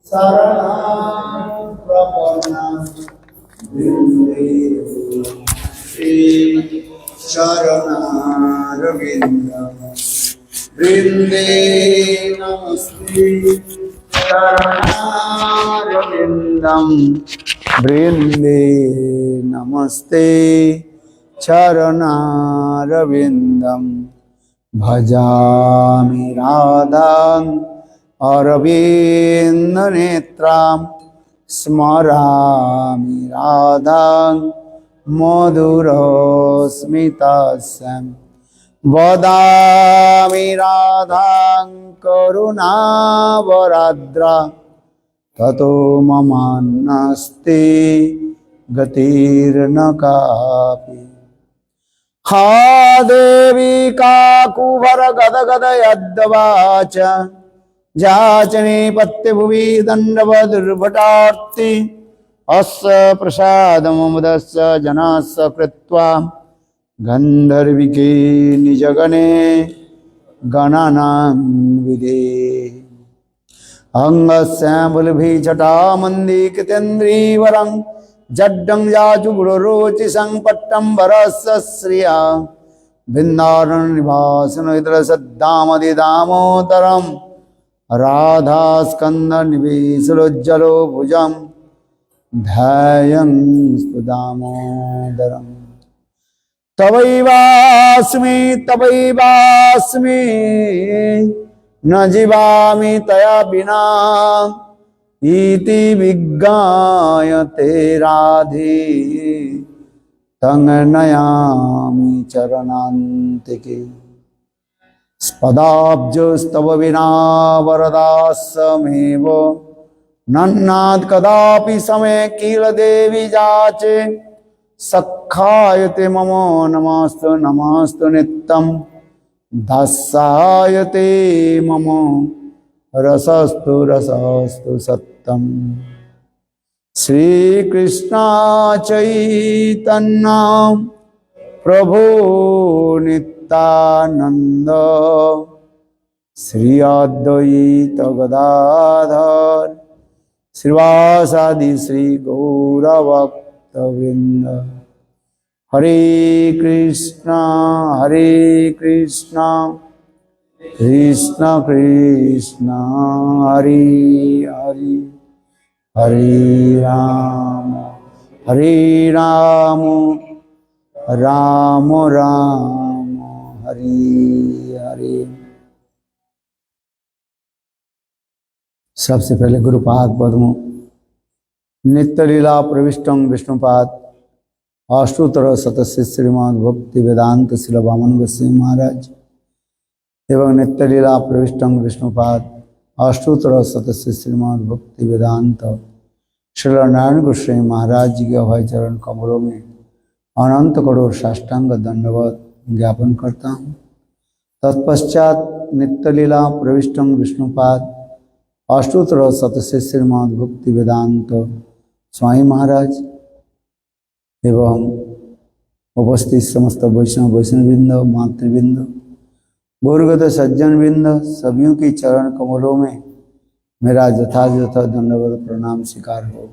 शरणं प्रपन्नं शरणारविन्दं वृन्दे नमस्ते चरणारविन्दं वृन्दे नमस्ते चरणारविन्दं भजामि राधां अरविन्दनेत्रां स्मरामि राधां मधुरस्मितास्यां वदामि राधां करुणावराद्रा ततो ममान्नास्ति गतिर्न कापि। हा देवी काकुभर गदगद यद्वाच जाचने पत्यभुवि दण्डवदुर्भटार्ति अस्य प्रसादमुदस्य जनस्य कृत्वा गन्धर्विके निजगणे गणनां विदे अंगस्याम्बुलभि जटामन्दिकृतेन्द्रीवरं जड्डं याजुगुरुरुचिसं पट्टम्बरस्य श्रिया बिन्दारणनिवासनोदरसद्दामदिदामोदरं राधास्कन्धनिवेशलोज्जलो भुजं ध्यायं दामोदरम् तवैवास्मि न जीवामि तया विना इति विज्ञायते राधे तं नयामि चरणान्तिके स्पदाब्जस्तव विना वरदासमेव नन्नात् कदापि समे किल देवी जाचे सखायते मम नमस्तु नमस्तु नित्यं दास्यायते मम रसस्तु रसस्तु सत्यं। श्रीकृष्ण चैतन्य प्रभु नित्यानंद श्री अद्वैत गदाधर श्रीवासादि श्री गौरभक्तवृंद। हरे कृष्णा कृष्ण कृष्ण हरे हरे हरे राम राम राम हरे हरे। सबसे पहले गुरुपाद पद्म नित्य लीला प्रविष्टं विष्णुपाद अष्टोत्तर शतस्य श्रीमद् भक्ति वेदांत शिल वामन गोस्वामी महाराज एवं नित्य लीला प्रविष्टं विष्णुपाद अष्टोत्तर शतस्य श्रीमद् भक्ति वेदांत श्री नारायण गोस्वामी महाराज जी के अभय चरण कमलों में अनंत करोड़ साष्टांग दंडवत ज्ञापन करता हूँ। तत्पश्चात नित्य लीला प्रविष्टं विष्णुपाद अष्टोत्तर शतस्य श्रीमद् भक्ति वेदांत स्वामी महाराज एवं उपस्थित समस्त वैष्णववृंद मातृवृंद गौरगत सज्जन वृंद सभियों की चरण कमलों में मेरा यथायथ दंडवत प्रणाम स्वीकार हो।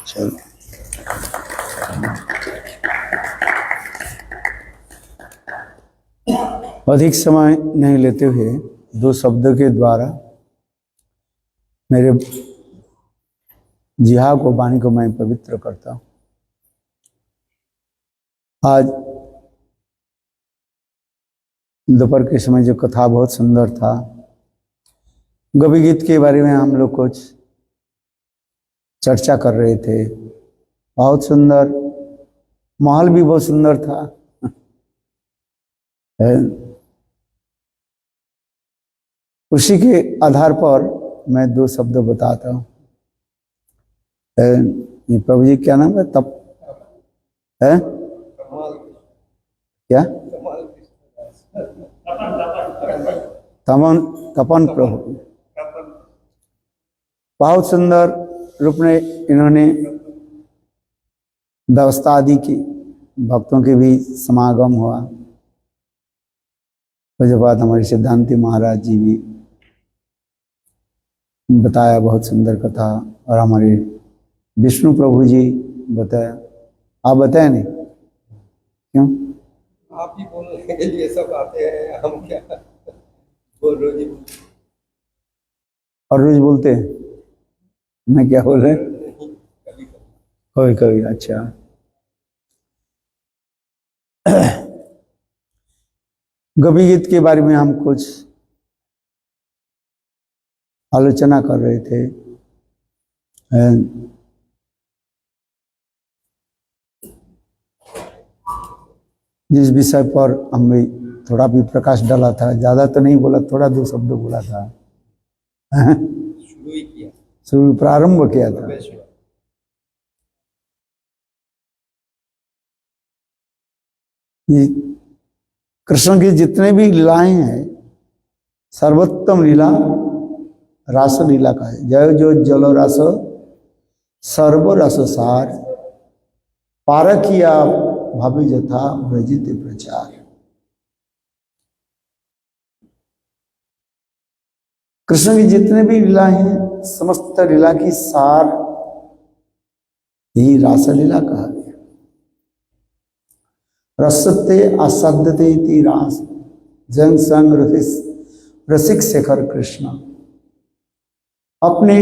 चलो अधिक समय नहीं लेते हुए दो शब्दों के द्वारा मेरे जिहा को वाणी को मैं पवित्र करता हूँ। आज दोपहर के समय जो कथा बहुत सुंदर था, गोपी गीत के बारे में हम लोग कुछ चर्चा कर रहे थे। बहुत सुंदर, महल भी बहुत सुंदर था। उसी के आधार पर मैं दो शब्द बताता हूँ। ये प्रभु जी क्या नाम है? तप है क्या? तपन प्रभु बहुत सुंदर रूप में इन्होंने व्यवस्था आदि की, भक्तों के भी समागम हुआ। उसके बाद हमारे सिद्धांति महाराज जी भी बताया बहुत सुंदर कथा, और हमारे विष्णु प्रभु जी बताया। आप बताए नहीं क्यों? आप ही बोलने के लिए सब आते हैं, हम क्या बोल रोज और रोज बोलते हैं, मैं क्या बोल रहे? कभी कभी। अच्छा गभी गीत के बारे में हम कुछ आलोचना कर रहे थे। जिस विषय पर हमने थोड़ा भी प्रकाश डाला था, ज्यादा तो नहीं बोला, थोड़ा दो शब्द बोला था। शुरू प्रारंभ किया था। ये कृष्ण की जितने भी लीलाएं हैं, सर्वोत्तम लीला रास लीला का है। जय जो जल रस सर्व रस सार, पारकिया भावी जथा ब्रजित प्रचार। कृष्ण की जितने भी लीला हैं, समस्त लीला की सार यही रास लीला कहा गया। रसते आसाद्यते इति रास, जन संग रसिक शेखर कृष्ण। अपने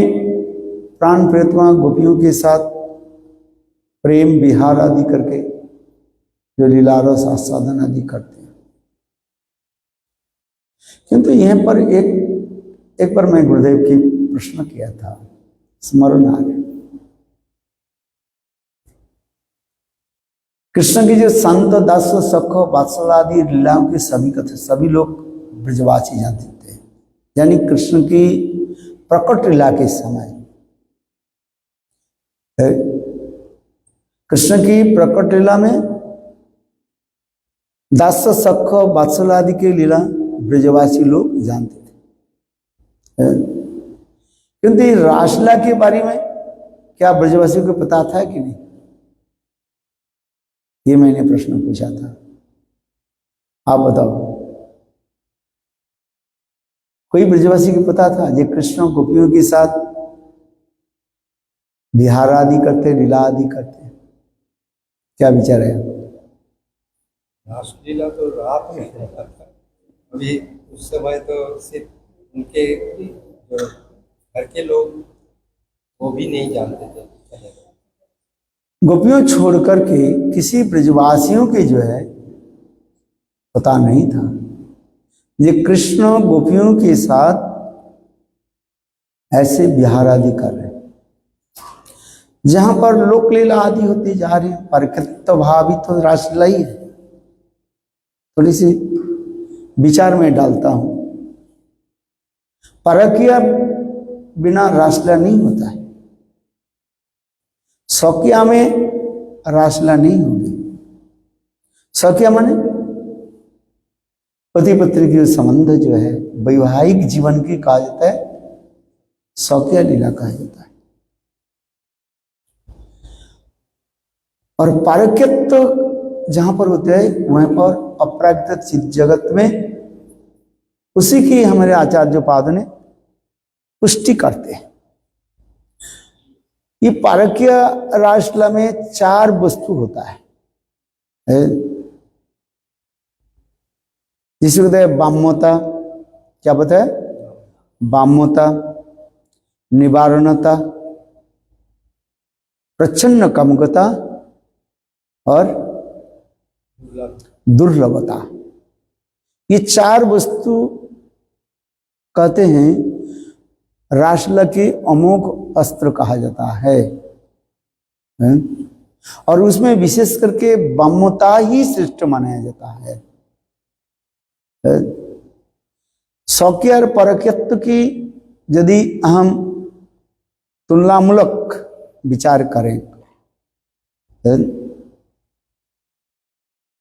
प्राण प्रेतमा गोपियों के साथ प्रेम विहार आदि करके जो लीला रस आस्वादन आदि करते हैं। किंतु यहां पर एक बार मैं गुरुदेव की प्रश्न किया था, स्मरण आ गया। कृष्ण की जो संत दास सख वात्सल आदि लीलाओं के सभी कथे सभी लोग ब्रजवासी जानते थे। यानी कृष्ण की प्रकट लीला के समय, कृष्ण की प्रकट लीला में दास सख वात्सल आदि की लीला ब्रजवासी लोग जानते थे। किंतु रासलीला के बारे में क्या ब्रजवासियों को पता था कि नहीं? ये मैंने प्रश्न पूछा था। आप बताओ, कोई ब्रजवासी को पता था ये कृष्ण गोपियों के साथ विहार आदि करते, लीला आदि करते? क्या विचार है? रासलीला तो रात में होता था, अभी उस समय तो सिर्फ उनके जो घर के लोग वो भी नहीं जानते थे। गोपियों छोड़ करके किसी ब्रजवासियों के जो है पता नहीं था ये कृष्ण गोपियों के साथ ऐसे विहार आदि कर रहे हैं। जहां पर लोक लीला आदि होती जा रही, प्रकृत भावी तो रासलीला ही है। थोड़ी सी विचार में डालता हूं, परकिया बिना रासलीला नहीं होता है। सौकिया में रासलीला नहीं होगी। सौकिया माने पति पत्नी के संबंध जो है, वैवाहिक जीवन की कहा जाता है, सौकिया लीला कहा जाता है। और पारक्यत्व जहां पर होते हैं वहां पर अपराकृत चित्त जगत में उसी की हमारे आचार्य पाद ने पुष्टि करते हैं। ये पारकीय रासलीला में 4 वस्तु होता है, जिसे कहते हैं बाम्यता। क्या बताया? बाम्यता, निवारणता, प्रच्छन्न कामुकता और दुर्लभता। ये 4 वस्तु कहते हैं रासलीला के अमोघ अस्त्र कहा जाता है। और उसमें विशेष करके बाम्यता ही श्रेष्ठ माना जाता है। स्वकीय और परकित्व की यदि हम तुलनामूलक विचार करें,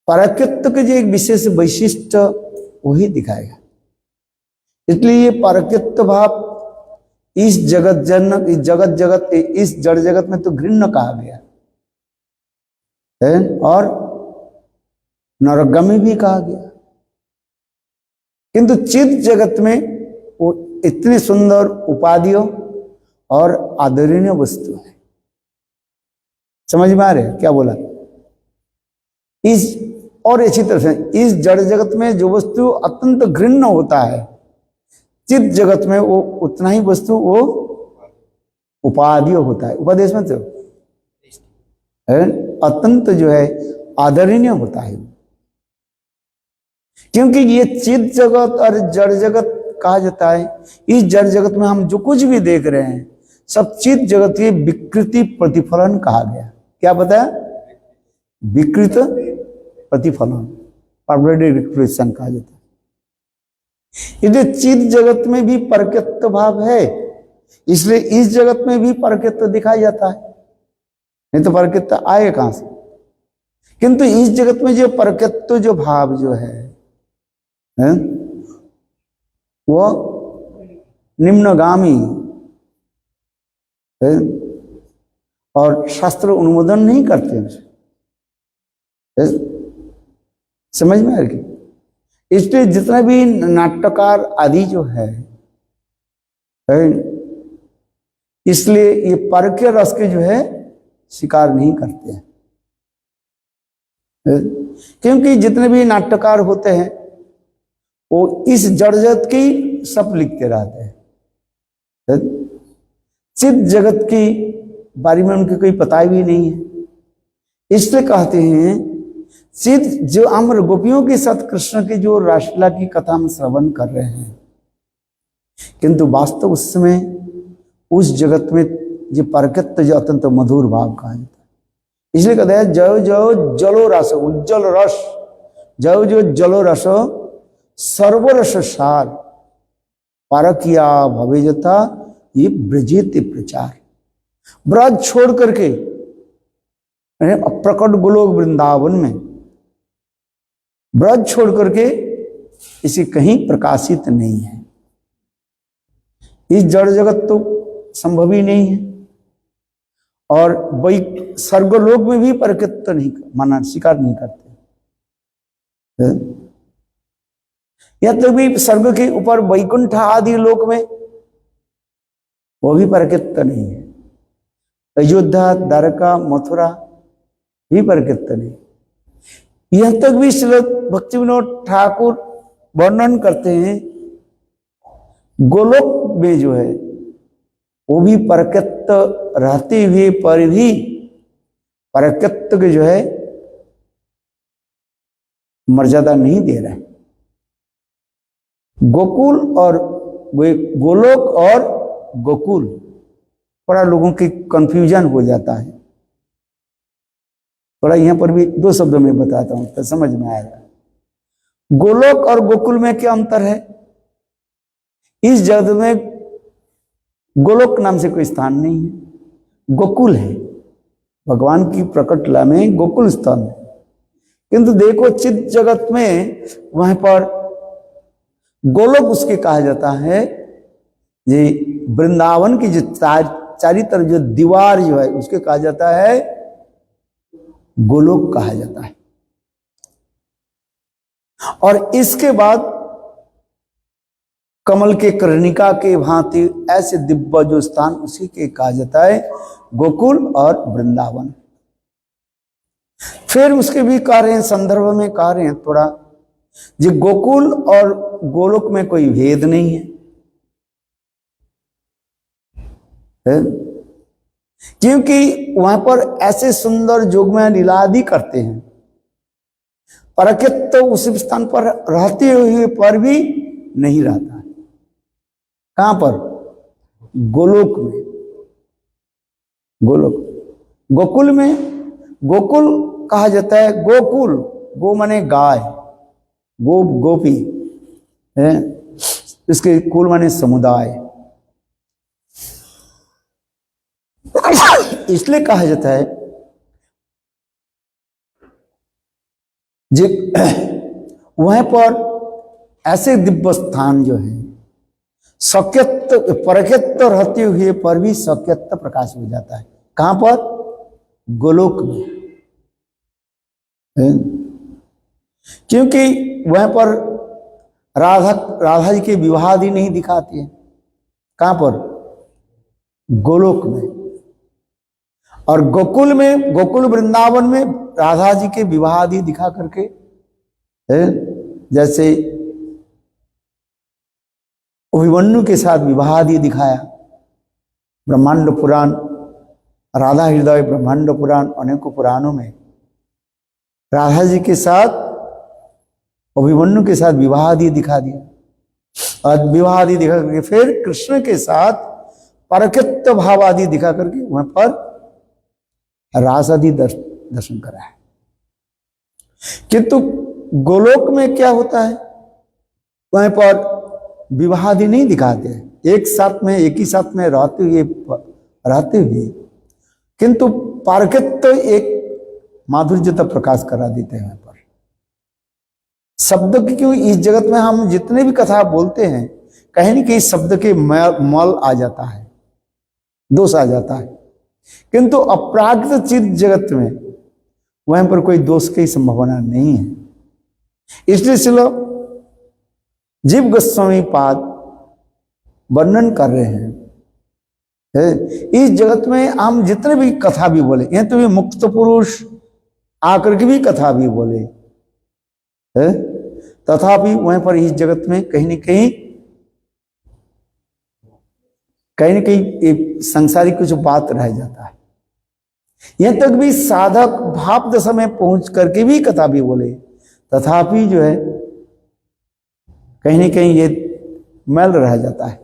परकित्व के जो एक विशेष वैशिष्ट वही दिखाएगा। इसलिए ये परकित्व भाव इस जगत जनक, इस जगत इस जड़ जगत में तो घृण्य कहा गया है और नरकगामी भी कहा गया, किंतु चित जगत में वो इतनी सुंदर उपाधियों और आदरणीय वस्तु है। समझ में आ रहे क्या बोला? इस और अच्छी तरह से इस जड़ जगत में जो वस्तु अत्यंत घृण्य होता है, चित जगत में वो उतना ही वस्तु वो उपाधि होता है। उपदेश में तो अत्यंत जो है आदरणीय होता है, क्योंकि ये चित जगत और जड़ जगत कहा जाता है। इस जड़ जगत में हम जो कुछ भी देख रहे हैं सब चित जगत की विकृति प्रतिफलन कहा गया। क्या बताया? विकृत प्रतिफलन, परवर्डेड रिफ्लेक्शन कहा जाता है। इसलिए चित जगत में भी परकित्व भाव है, इसलिए इस जगत में भी परकित्व दिखाया जाता है, नहीं तो परकित्व आए कहां से? किंतु इस जगत में जो परकित्व जो भाव जो है वो निम्नगामी है और शास्त्र अनुमोदन नहीं करते हैं। समझ में आ रही? इसलिए जितना भी नाट्यकार आदि जो है इसलिए ये परकीय रस के जो है स्वीकार नहीं करते हैं, क्योंकि जितने भी नाट्यकार होते हैं वो इस जड़ जगत की सब लिखते रहते हैं, चित जगत की बारे में उनके कोई पता भी नहीं है। इसलिए कहते हैं चित जो अमर गोपियों के साथ कृष्ण की जो रासलीला की कथा हम श्रवण कर रहे हैं, किंतु वास्तव उस समय उस जगत में जो परकित्व जो अत्यंत मधुर भाव कहा जाता है। इसलिए कहते हैं जयो जयो जलो रस उज्जवल रस, जयो जो जलो रस सर्वरस सार पारकिया भवे जता ये ब्रजेत प्रचार। ब्रज छोड़ करके प्रकट गोलोक वृंदावन में ब्रज छोड़ करके इसे कहीं प्रकाशित नहीं है। इस जड़ जगत तो संभव ही नहीं है और वही स्वर्गलोक में भी परकित्व नहीं माना, स्वीकार नहीं करते। यह तो भी स्वर्ग के ऊपर वैकुंठ आदि लोक में वो भी परकित्व नहीं है। अयोध्या, द्वारका, मथुरा भी परकित्व नहीं। यह तक भी श्री भक्ति विनोद ठाकुर वर्णन करते हैं गोलोक में जो है वो भी परकित्व रहते हुए पर भी परकित्व के जो है मर्यादा नहीं दे रहे। गोकुल और गोलोक और गोकुल थोड़ा लोगों की कंफ्यूजन हो जाता है। थोड़ा यहां पर भी दो शब्दों में बताता हूं तो समझ में आएगा। गोलोक और गोकुल में क्या अंतर है? इस जगत में गोलोक नाम से कोई स्थान नहीं है, गोकुल है। भगवान की प्रकट लीला में गोकुल स्थान है, किंतु देखो चित जगत में वहां पर गोलोक उसके कहा जाता है। ये वृंदावन की जो चारी तरफ जो दीवार जो है उसके कहा जाता है गोलोक कहा जाता है। और इसके बाद कमल के कर्णिका के भांति ऐसे दिव्य जो स्थान उसी के कहा जाता है गोकुल और वृंदावन। फिर उसके भी कह रहे हैं, संदर्भ में कह रहे हैं थोड़ा, जो गोकुल और गोलोक में कोई भेद नहीं है, क्योंकि वहां पर ऐसे सुंदर जोगमय लीला आदि करते हैं। परकित्व तो उसी स्थान पर रहते हुए पर भी नहीं रहता है। कहां पर? गोलोक में। गोलोक गोकुल में, गोकुल कहा जाता है गोकुल, गो माने गाय, गोप गोपी है, इसके कुल माने समुदाय। इसलिए कहा जाता है जी वहां पर ऐसे दिव्य स्थान जो है सत्यत्व परकत्व रहते हुए पर भी सत्यत्व प्रकाश हो जाता है। कहां पर? गोलोक में। क्योंकि वहां पर राधा जी के विवाह आदि नहीं दिखाती है। कहां पर? गोलोक में। और गोकुल में, गोकुल वृंदावन में राधा जी के विवाह आदि दिखा करके जैसे अभिमन्यु के साथ विवाह आदि दिखाया। ब्रह्मांड पुराण, राधा हृदय ब्रह्मांड पुराण, अनेकों पुराणों में राधा जी के साथ अभिमन्यु के साथ विवाह आदि दिखा दिया। और विवाह आदि दिखा करके फिर कृष्ण के साथ परकत्व भाव आदि दिखा करके वहां पर रास आदि दर्शन करा है। किंतु गोलोक में क्या होता है? वहां पर विवाह आदि नहीं दिखाते, एक साथ में एक ही साथ में रहते हुए किंतु पारकत्व एक माधुर्यता प्रकाश करा देते हैं। वहां पर शब्द की, क्यों इस जगत में हम जितने भी कथा बोलते हैं कहीं न कहीं शब्द के मल आ जाता है, दोष आ जाता है। किंतु अपराकृत चित जगत में वहां पर कोई दोष की संभावना नहीं है। इसलिए श्रील जीव गोस्वामी पाद वर्णन कर रहे हैं इस जगत में हम जितने भी कथा भी बोले, यहां तो भी मुक्त पुरुष आकर के भी कथा भी बोले, तथापि वहां पर इस जगत में कहीं न कहीं एक सांसारिक कुछ बात रह जाता है। यहां तक भी साधक भाव दशा में पहुंच करके भी कथा भी बोले, तथापि जो है कहीं न कहीं ये मैल रह जाता है।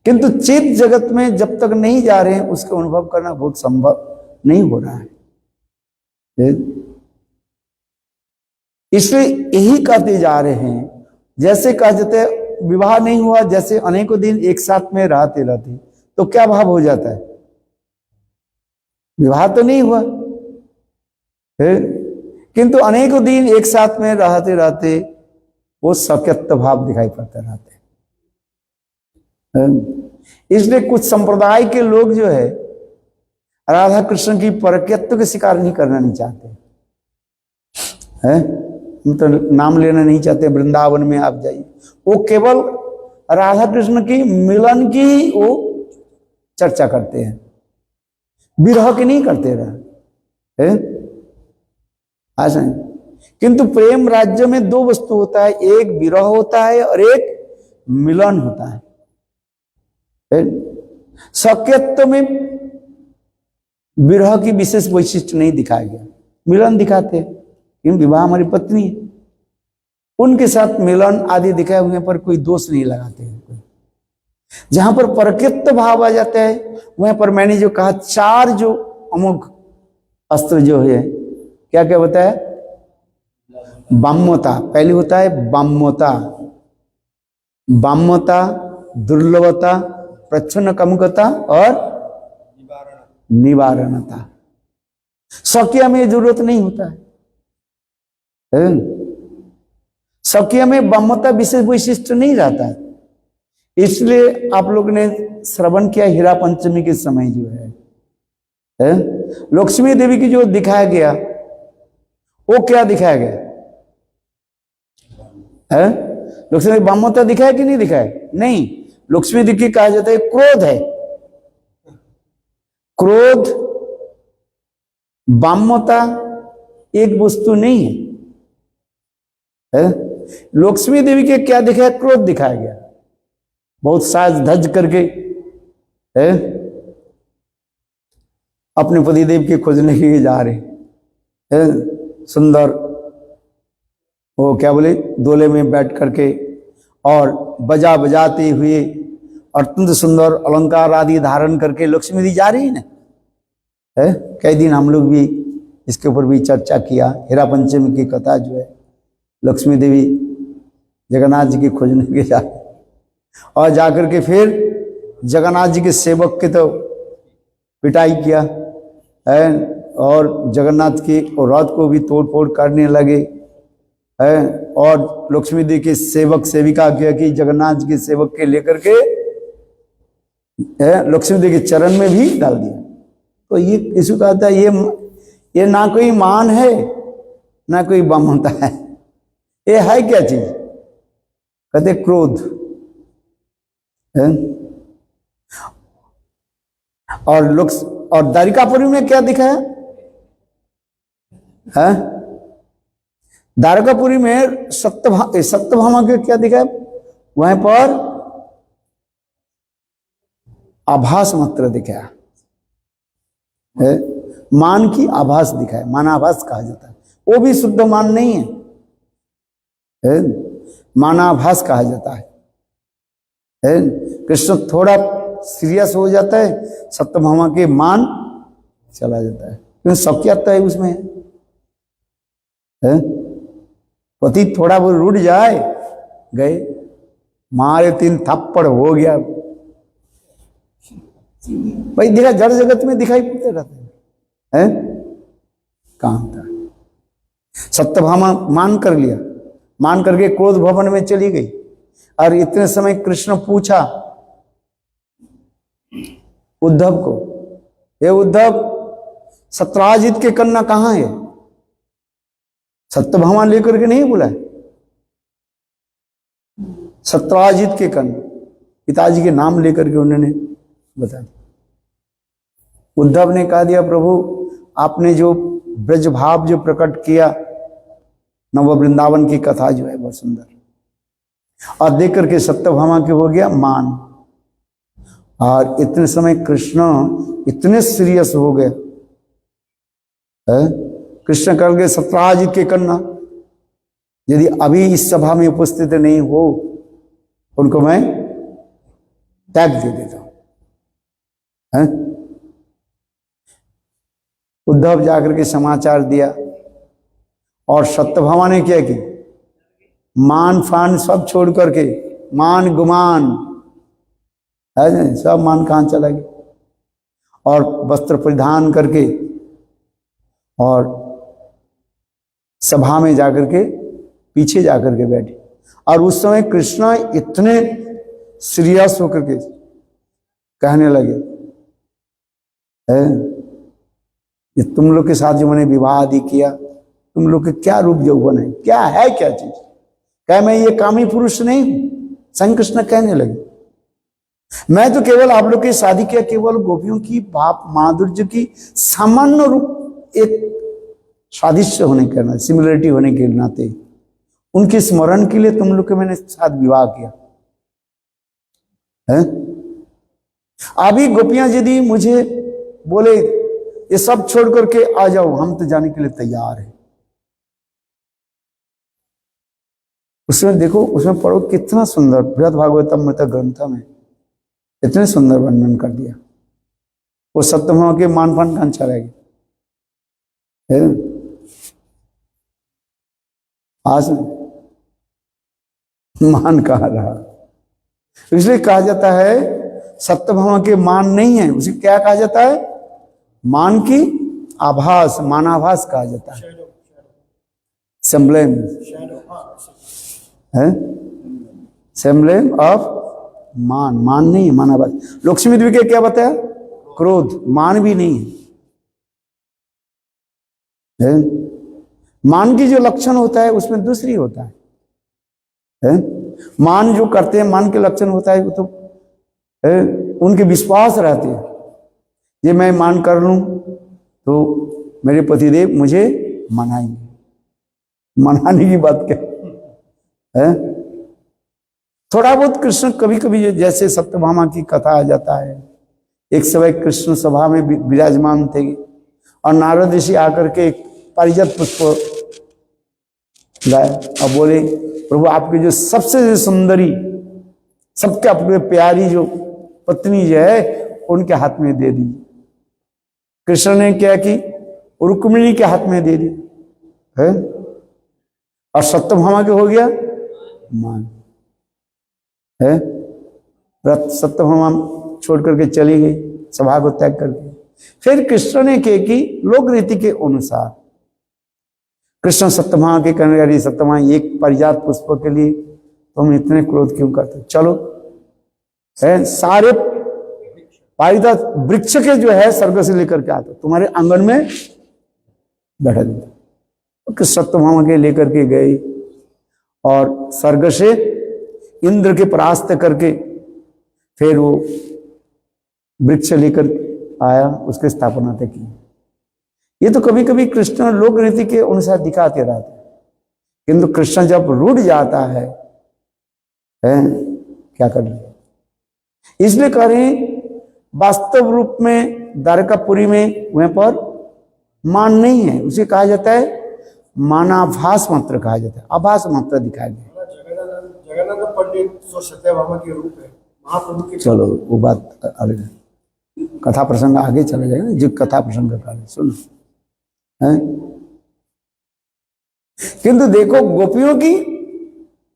किंतु चेत जगत में जब तक नहीं जा रहे हैं उसका अनुभव करना बहुत संभव नहीं हो रहा है। इसलिए यही कहते जा रहे हैं, जैसे कहा जाते विवाह नहीं हुआ, जैसे अनेकों दिन एक साथ में रहते रहते तो क्या भाव हो जाता है? विवाह तो नहीं हुआ किंतु अनेकों दिन एक साथ में रहते रहते वो सत्यत्व भाव दिखाई पड़ते रहते। इसलिए कुछ संप्रदाय के लोग जो है राधा कृष्ण की परकत्व के शिकार नहीं करना नहीं चाहते हैं, तो नाम लेना नहीं चाहते। वृंदावन में आप जाइए, वो केवल राधा कृष्ण की मिलन की वो चर्चा करते हैं, विरह की नहीं करते रहे। ऐसा नहीं। किंतु प्रेम राज्य में दो वस्तु होता है, एक विरह होता है और एक मिलन होता है। सत्यत्व में विरह की विशेष वैशिष्ट नहीं दिखाया गया, मिलन दिखाते हैं। क्योंकि विवाह हमारी पत्नी है, उनके साथ मिलन आदि दिखाए हुए पर कोई दोष नहीं लगाते हैं। कोई जहां पर परकत्व भाव आ जाता है वहां पर मैंने जो कहा चार जो अमुक अस्त्र जो है क्या क्या बताया? बाम्यता पहले होता है, बाम्यता, बाम्यता, दुर्लभता, प्रच्छन्न कमुकता और निवारणता। सौकिया में जरूरत नहीं होता है। सौकिया में बाम्यता विशेष वैशिष्ट नहीं रहता है। इसलिए आप लोग ने श्रवण किया हीरा पंचमी के समय जो है लक्ष्मी देवी की जो दिखाया गया वो क्या दिखाया गया है? लक्ष्मी बाम्यता दिखाया कि नहीं दिखाया? नहीं, लक्ष्मी देवी की कहा जाता है क्रोध है। क्रोध बाम्यता एक वस्तु नहीं है। लक्ष्मी देवी के क्या दिखाया? क्रोध दिखाया गया। बहुत साज धज करके अपने पतिदेव के खोजने के लिए जा रहे सुंदर वो क्या बोले दोले में बैठ करके और बजा बजाते हुए और अत्यंत सुंदर अलंकार आदि धारण करके लक्ष्मी दी जा रही है ना। कई दिन हम लोग भी इसके ऊपर भी चर्चा किया। हीरा पंचमी की कथा जो है लक्ष्मी देवी जगन्नाथ जी की खोजने के जा, और जाकर के फिर जगन्नाथ जी के सेवक के तो पिटाई किया है, और जगन्नाथ की रथ को भी तोड़ फोड़ करने लगे है, और लक्ष्मी देवी के सेवक सेविका किया कि जगन्नाथ जी के सेवक के लेकर के लक्ष्मी देवी के चरण में भी डाल दिया। तो ये किसी का कहता है ये ना कोई मान है ना कोई ममता है, ये है क्या चीज? कहते क्रोध है। और द्वारिकापुरी में क्या दिखा है? द्वारकापुरी में सत्यभामा के क्या दिखा है? वहां पर आभास मात्र दिखा है, मान की आभास दिखा है, मानाभास कहा जाता है। वो भी शुद्ध मान नहीं है, मानाभास कहा जाता है। कृष्ण थोड़ा सीरियस हो जाता है, सत्यभामा के मान चला जाता है, क्योंकि सबकी आता है उसमें है। पति थोड़ा वो रुट जाए, गए मारे 3 थप्पड़ हो गया भाई। देखा जड़ जगत में दिखाई पड़ते रहते हैं, काम था। सत्यभामा मान कर लिया, मान करके क्रोध भवन में चली गई। और इतने समय कृष्ण पूछा उद्धव को, ये उद्धव सत्राजित के कन्या कहां है? सत्यभामा लेकर के नहीं बोला है, सत्राजित के कन्या पिताजी के नाम लेकर के उन्होंने बता दिया। उद्धव ने कहा दिया प्रभु आपने जो ब्रज भाव जो प्रकट किया, नव वृंदावन की कथा जो है बहुत सुंदर, और देख करके सत्यभामा के हो गया मान। और इतने समय कृष्ण इतने सीरियस हो गए, कृष्ण कर गए सत्राजित के कन्या, यदि अभी इस सभा में उपस्थित नहीं हो उनको मैं त्याग दे देता हूं। उद्धव जाकर के समाचार दिया, और सत्यभामा ने क्या की? मान फान सब छोड़ करके, मान गुमान है सब मान कहां चला गया, और वस्त्र परिधान करके और सभा में जाकर के पीछे जाकर के बैठे। और उस समय कृष्ण इतने सीरियस होकर के कहने लगे, ये तुम लोग के साथ जो मैंने विवाह आदि किया, तुम लोग के क्या रूप यौवन है, क्या है क्या चीज? क्या मैं ये कामी पुरुष नहीं हूं? संग कृष्ण कहने लगे, मैं तो केवल आप लोग की शादी किया केवल गोपियों की भाव माधुर्य की सामान्य रूप एक स्वादिष्ट होने के नाते, सिमिलरिटी होने के नाते, उनके स्मरण के लिए तुम लोग के मैंने साथ विवाह किया है। अभी गोपियां यदि मुझे बोले ये सब छोड़ करके आ जाओ, हम तो जाने के लिए तैयार हैं। उसमें देखो, उसमें पढ़ो कितना सुंदर बृहद भागवतम ग्रंथ में इतने सुंदर वर्णन कर दिया। वो सत्यभामा के मानपान कहां चला गया? आज मान कहा रहा, इसलिए कहा जाता है सत्यभामा के मान नहीं है, उसे क्या कहा जाता है? मान की आभास, मानाभास कहा जाता है, सेम्बलेम है, सेम्बलेम ऑफ मान। मान नहीं है, मानाभास। लक्ष्मी देवी के क्या बताया? क्रोध, मान भी नहीं है। मान की जो लक्षण होता है उसमें दूसरी होता है। मान जो करते हैं, मान के लक्षण होता है वो तो उनके विश्वास रहते हैं, ये मैं मान कर लूं तो मेरे पतिदेव मुझे मनाएंगे। मनाने की बात क्या है? थोड़ा बहुत कृष्ण कभी कभी, जैसे सत्यभामा की कथा आ जाता है, एक समय कृष्ण सभा में विराजमान थे और नारद ऋषि आकर के एक पारिजात पुष्प लाए और बोले प्रभु आपकी जो सबसे सुंदरी, सबके अपने प्यारी जो पत्नी जो है उनके हाथ में दे दी। कृष्ण ने क्या की? रुक्मिणी के हाथ में दे दी है, और सत्यभामा के हो गया मान है। रथ सत्यभामा छोड़ करके चली गई, सभा को त्याग करके। फिर कृष्ण ने कहे कि लोक रीति के अनुसार कृष्ण सत्यभामा के कहने लगे, सत्यभामा एक परिजात पुष्प के लिए तुम इतने क्रोध क्यों करते? चलो है सारे पारिजात वृक्ष के जो है स्वर्ग से लेकर के आते, तुम्हारे आंगन में बैठा देता। तो सत्यभामा के लेकर के गए और स्वर्ग से इंद्र के परास्त करके फिर वो वृक्ष लेकर आया, उसके स्थापना तक की। ये तो कभी कभी कृष्ण लोक रीति के अनुसार दिखाते रहते, किंतु कृष्ण जब रूठ जाता है क्या कर ले। इसलिए कह रहे हैं वास्तव रूप में द्वारकापुरी में वहां पर मान नहीं है, उसे कहा जाता है मानाभास मात्र कहा जाता है, आभास मात्र दिखाया गया। जगन्नाथ पंडित सो सत्यभामा के रूप है महाप्रभु के। चलो वो बात अलग है, कथा प्रसंग आगे चले जाएगा, जो कथा प्रसंग का कार्य सुनो है। किंतु देखो गोपियों की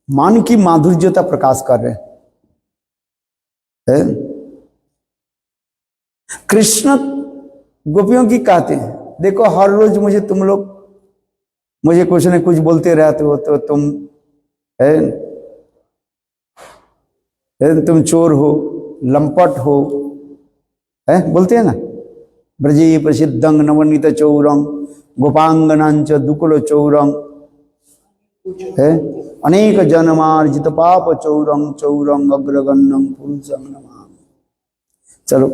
मान की माधुर्यता प्रकाश कर रहे हैं। कृष्ण गोपियों की कहते हैं देखो हर रोज मुझे तुम लोग मुझे कुछ न कुछ बोलते रहते हो, तो तुम चोर हो, लंपट हो, बोलते हैं ना। ब्रजे प्रसिद्धं नवनीत चौरंग गोपांगनांच दुकुल चौरंग अनेक जन्मार्जित पाप चौरंग चौरंग अग्रगण्यं पुरुषं नमामि। चलो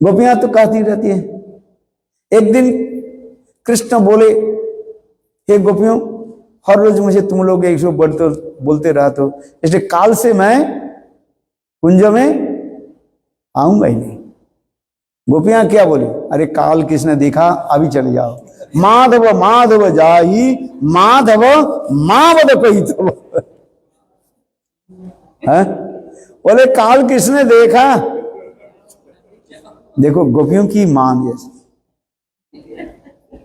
गोपियां तो कहती रहती है। एक दिन कृष्ण बोले, हे गोपियों हर रोज मुझे तुम लोग एक सौ बोलते रहते हो, इसलिए काल से मैं कुंज में आऊंगा ही नहीं। गोपियां क्या बोली, अरे काल किसने देखा, अभी चले जाओ। माधव माधव जाई माधव मावद कही तो बोले काल किसने देखा। देखो गोपियों की मान जैसे,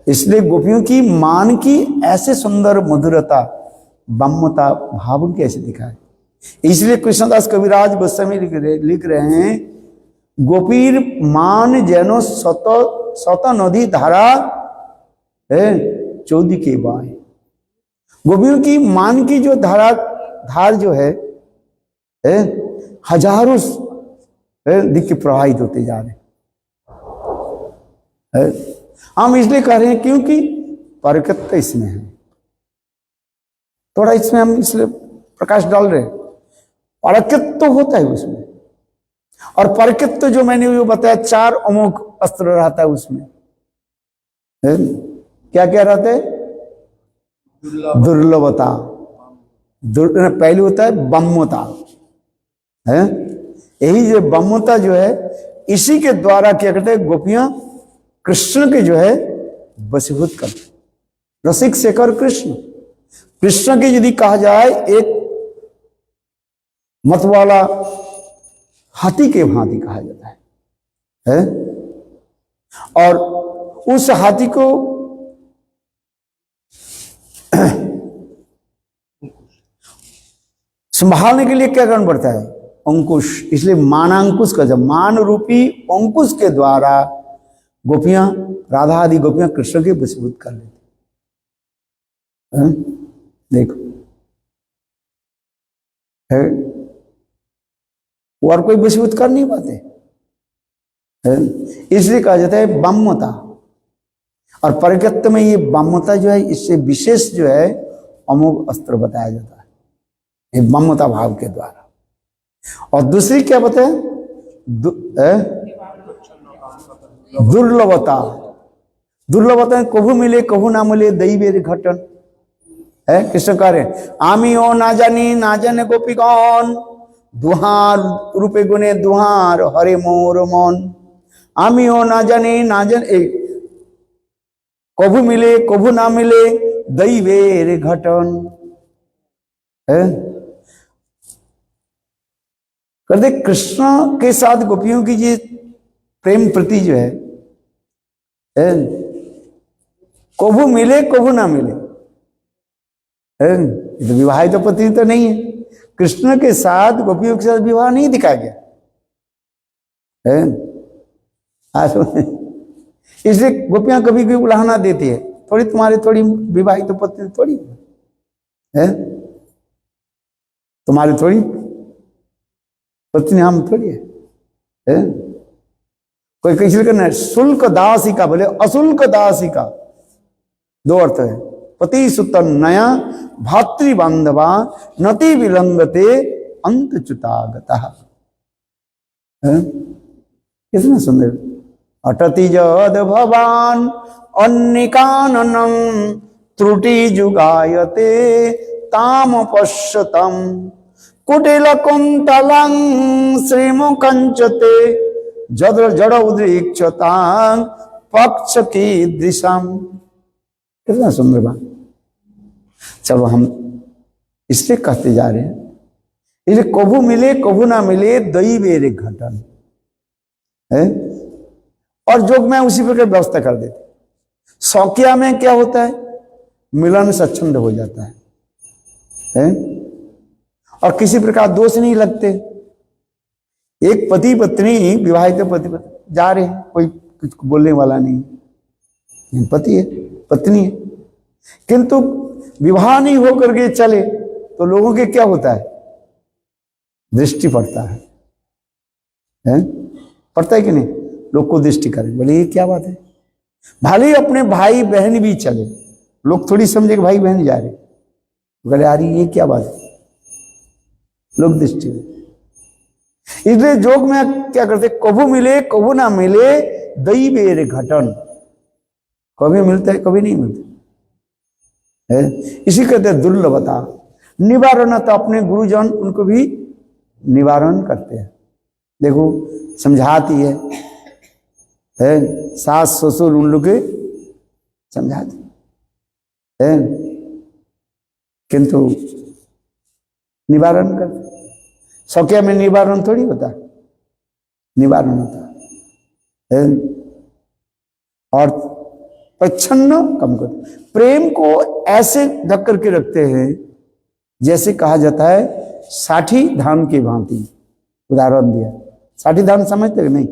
इसलिए गोपियों की मान की ऐसे सुंदर मधुरता बम्मता भाव कैसे दिखाए। इसलिए कृष्णदास कविराज गोस्वामी लिख रहे हैं गोपीर मान जैनो सत नदी धारा है चौदी के बाएं। गोपियों की मान की जो धार जो है हजारों दिख के प्रवाहित होते जा रहे हैं। हम इसलिए कह रहे हैं क्योंकि परकत्व इसमें है, थोड़ा इसमें हम इसलिए प्रकाश डाल रहे हैं। परकत्व होता है उसमें, और परकत्व जो मैंने वो बताया 4 अमोघ अस्त्र रहता है उसमें। क्या क्या रहता है, दुर्लभता, पहले होता है बम्मता है। यही जो बम्मता जो है इसी के द्वारा क्या कहते हैं गोपियां कृष्ण के जो है वशीभूत करते। रसिक शेखर कृष्ण, कृष्ण के यदि कहा जाए एक मत वाला हाथी के भांति कहा जाता है? और उस हाथी को संभालने के लिए क्या करना पड़ता है, अंकुश। इसलिए मानांकुश का, जब मान रूपी अंकुश के द्वारा गोपियां राधा आदि गोपियां कृष्ण के वशीभूत कर लेती। देखो है और कोई वशीभूत कर नहीं पाते, इसलिए कहा जाता है बम्मता। और परकत्व में ये बम्मता जो है इससे विशेष जो है अमोघ अस्त्र बताया जाता है, ये बम्मता भाव के द्वारा। और दूसरी क्या बताए, दुर्लभता। दुर्लभता कभू मिले कभू ना मिले दैवेर घटन है। कृष्ण कह रहे आमी ओ ना जाने गोपीगण दुहार रूपे गुणे दुहार हरे मोर मन। आमी ओ ना जाने कभू मिले कभू ना मिले दैवेर घटन है। कहते कृष्ण के साथ गोपियों की ये प्रेम प्रति जो है कभू मिले कभू ना मिले है? ये तो विवाहित पत्नी तो नहीं है। कृष्ण के साथ गोपियों के साथ विवाह नहीं दिखाया गया है। इसलिए गोपियां कभी कभी उलाहना देती है, थोड़ी तुम्हारी थोड़ी विवाहित पत्नी थोड़ी है, तुम्हारी थोड़ी पत्नी हम थोड़ी है? कोई किसी का नहीं, शुल्क दासिका बोले अशुल्क दासिका, दो अर्थ है। पति सुत नया भातृ बांधवा नति विलंगते अंत च्युतागता। कितना सुंदर। अटति जद भवान अन्निकाननम त्रुटि जुगायते ताम पश्यतम कुटिल कुंतलं श्रीमुखंचते जड़ जड़ उद्रिक्षता पक्ष की दृशम। कितना सुंदर बात। चलो हम इसलिए कहते जा रहे हैं, इसलिए कभू मिले कभू ना मिले दैवेर घटन है। और जोग में उसी प्रकार व्यवस्था कर देते। शौकिया में क्या होता है, मिलन स्वच्छंद हो जाता है? और किसी प्रकार दोष नहीं लगते। एक पति पत्नी, विवाहित पति पत्नी जा रहे हैं, कोई कुछ बोलने वाला नहीं, पति है पत्नी है, किंतु विवाह नहीं होकर के चले तो लोगों के क्या होता है, दृष्टि पड़ता है? पड़ता है कि नहीं? लोग को दृष्टि करें, बोले ये क्या बात है। भले ही अपने भाई बहन भी चले, लोग थोड़ी समझे कि भाई बहन जा रहे, बोले यार ये क्या बात है, लोग दृष्टि। इसलिए जोग में क्या करते, कभू मिले कभू ना मिले दैवेर घटन, कभी मिलता है कभी नहीं मिलता है। इसी कहते दुर्लभता। निवारण तो अपने गुरुजन उनको भी निवारण करते हैं। देखो समझाती है सास ससुर उन लोग के समझाती है, किंतु निवारण करते। सौख्या में निवारण थोड़ी होता, निवारण होता है। और प्रच्छन्न कम करते, प्रेम को ऐसे ढक करके रखते हैं जैसे कहा जाता है 60 धान की भांति। उदाहरण दिया, 60 धान समझते नहीं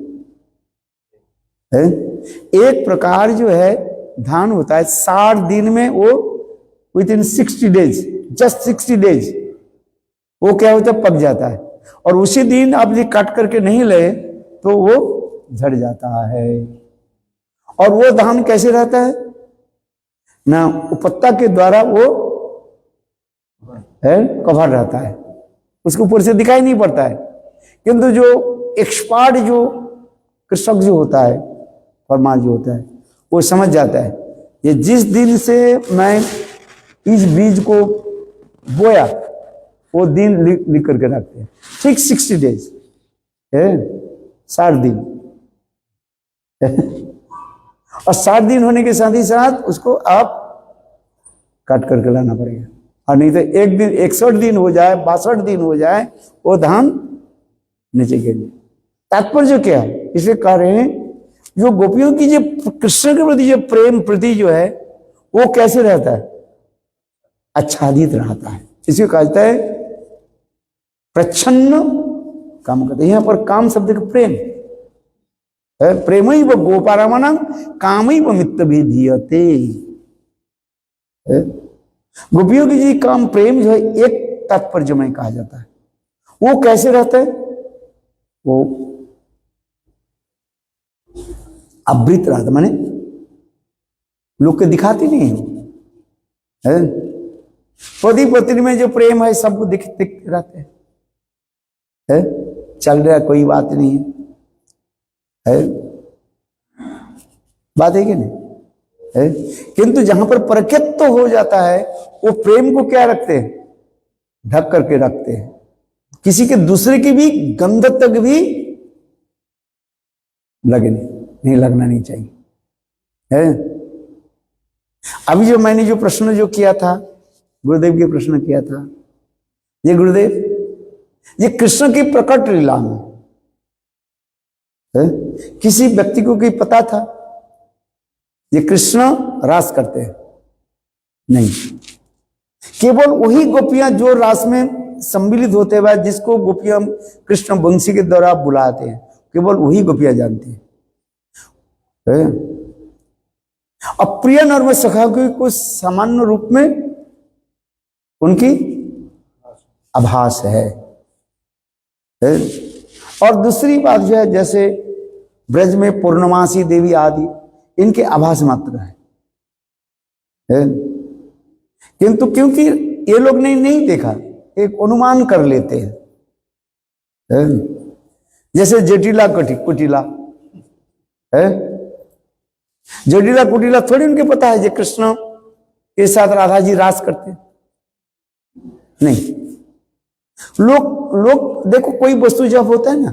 है? एक प्रकार जो है धान होता है, 60 दिन में वो विदिन 60 डेज, जस्ट 60 डेज वो क्या होता है, पक जाता है। और उसी दिन आप ये काट करके नहीं ले तो वो झड़ जाता है। और वो धान कैसे रहता है ना, पत्ता के द्वारा वो है कवर रहता है, उसके ऊपर से दिखाई नहीं पड़ता है। किंतु जो एक्सपर्ट जो कृषक जो होता है, फरमार जो होता है, वो समझ जाता है ये जिस दिन से मैं इस बीज को बोया वो दिन लिख करके रखते हैं, ठीक 60 डेज है, 60 दिन और 60 दिन होने के साथ ही साथ उसको आप काट करके लाना पड़ेगा। और नहीं तो एक दिन 61 दिन हो जाए, 62 दिन हो जाए, वो धान नीचे गिर जाए। तात्पर्य क्या है, इसे कह रहे हैं जो गोपियों की जो कृष्ण के प्रति जो प्रेम प्रति जो है वो कैसे रहता है, आच्छादित रहता है। इसे कहा जाता है प्रच्छन्न काम करते। यहां पर काम शब्द का प्रेम है, प्रेम ही वो गोपारामणं काम ही वो मित्र भी धीयते। गोपियों की जी काम प्रेम जो है एक तात्पर्य में कहा जाता है। वो कैसे रहता है, वो आवृत रहता, माने लोग के दिखाती नहीं है। पति पत्नी में जो प्रेम है सबको दिखते रहते हैं, चल रहा कोई बात नहीं है, बात है कि नहीं है? किंतु जहां पर परकित्व हो जाता है वो प्रेम को क्या रखते हैं, ढक करके रखते हैं। किसी के दूसरे की भी गंध तक भी लगे नहीं लगना नहीं चाहिए है। अभी जो मैंने जो प्रश्न जो किया था, गुरुदेव के प्रश्न किया था, ये गुरुदेव ये कृष्ण की प्रकट लीला में है? किसी व्यक्ति को कोई पता था ये कृष्ण रास करते हैं? नहीं। केवल वही गोपियां जो रास में सम्मिलित होते हुए जिसको गोपियां कृष्ण वंशी के द्वारा बुलाते हैं, केवल वही गोपियां जानती है। अप्रिय नर्म सखा की कुछ सामान्य रूप में उनकी आभास है। और दूसरी बात जो है, जैसे ब्रज में पूर्णमासी देवी आदि, इनके आभास मात्र है। किंतु क्योंकि ये लोग ने नहीं देखा, एक अनुमान कर लेते हैं। जैसे जटिला कुटिला है, जटिला कुटिला थोड़ी उनके पता है जो कृष्ण के साथ राधा जी रास करते नहीं। लोग देखो, कोई वस्तु जब होता है ना,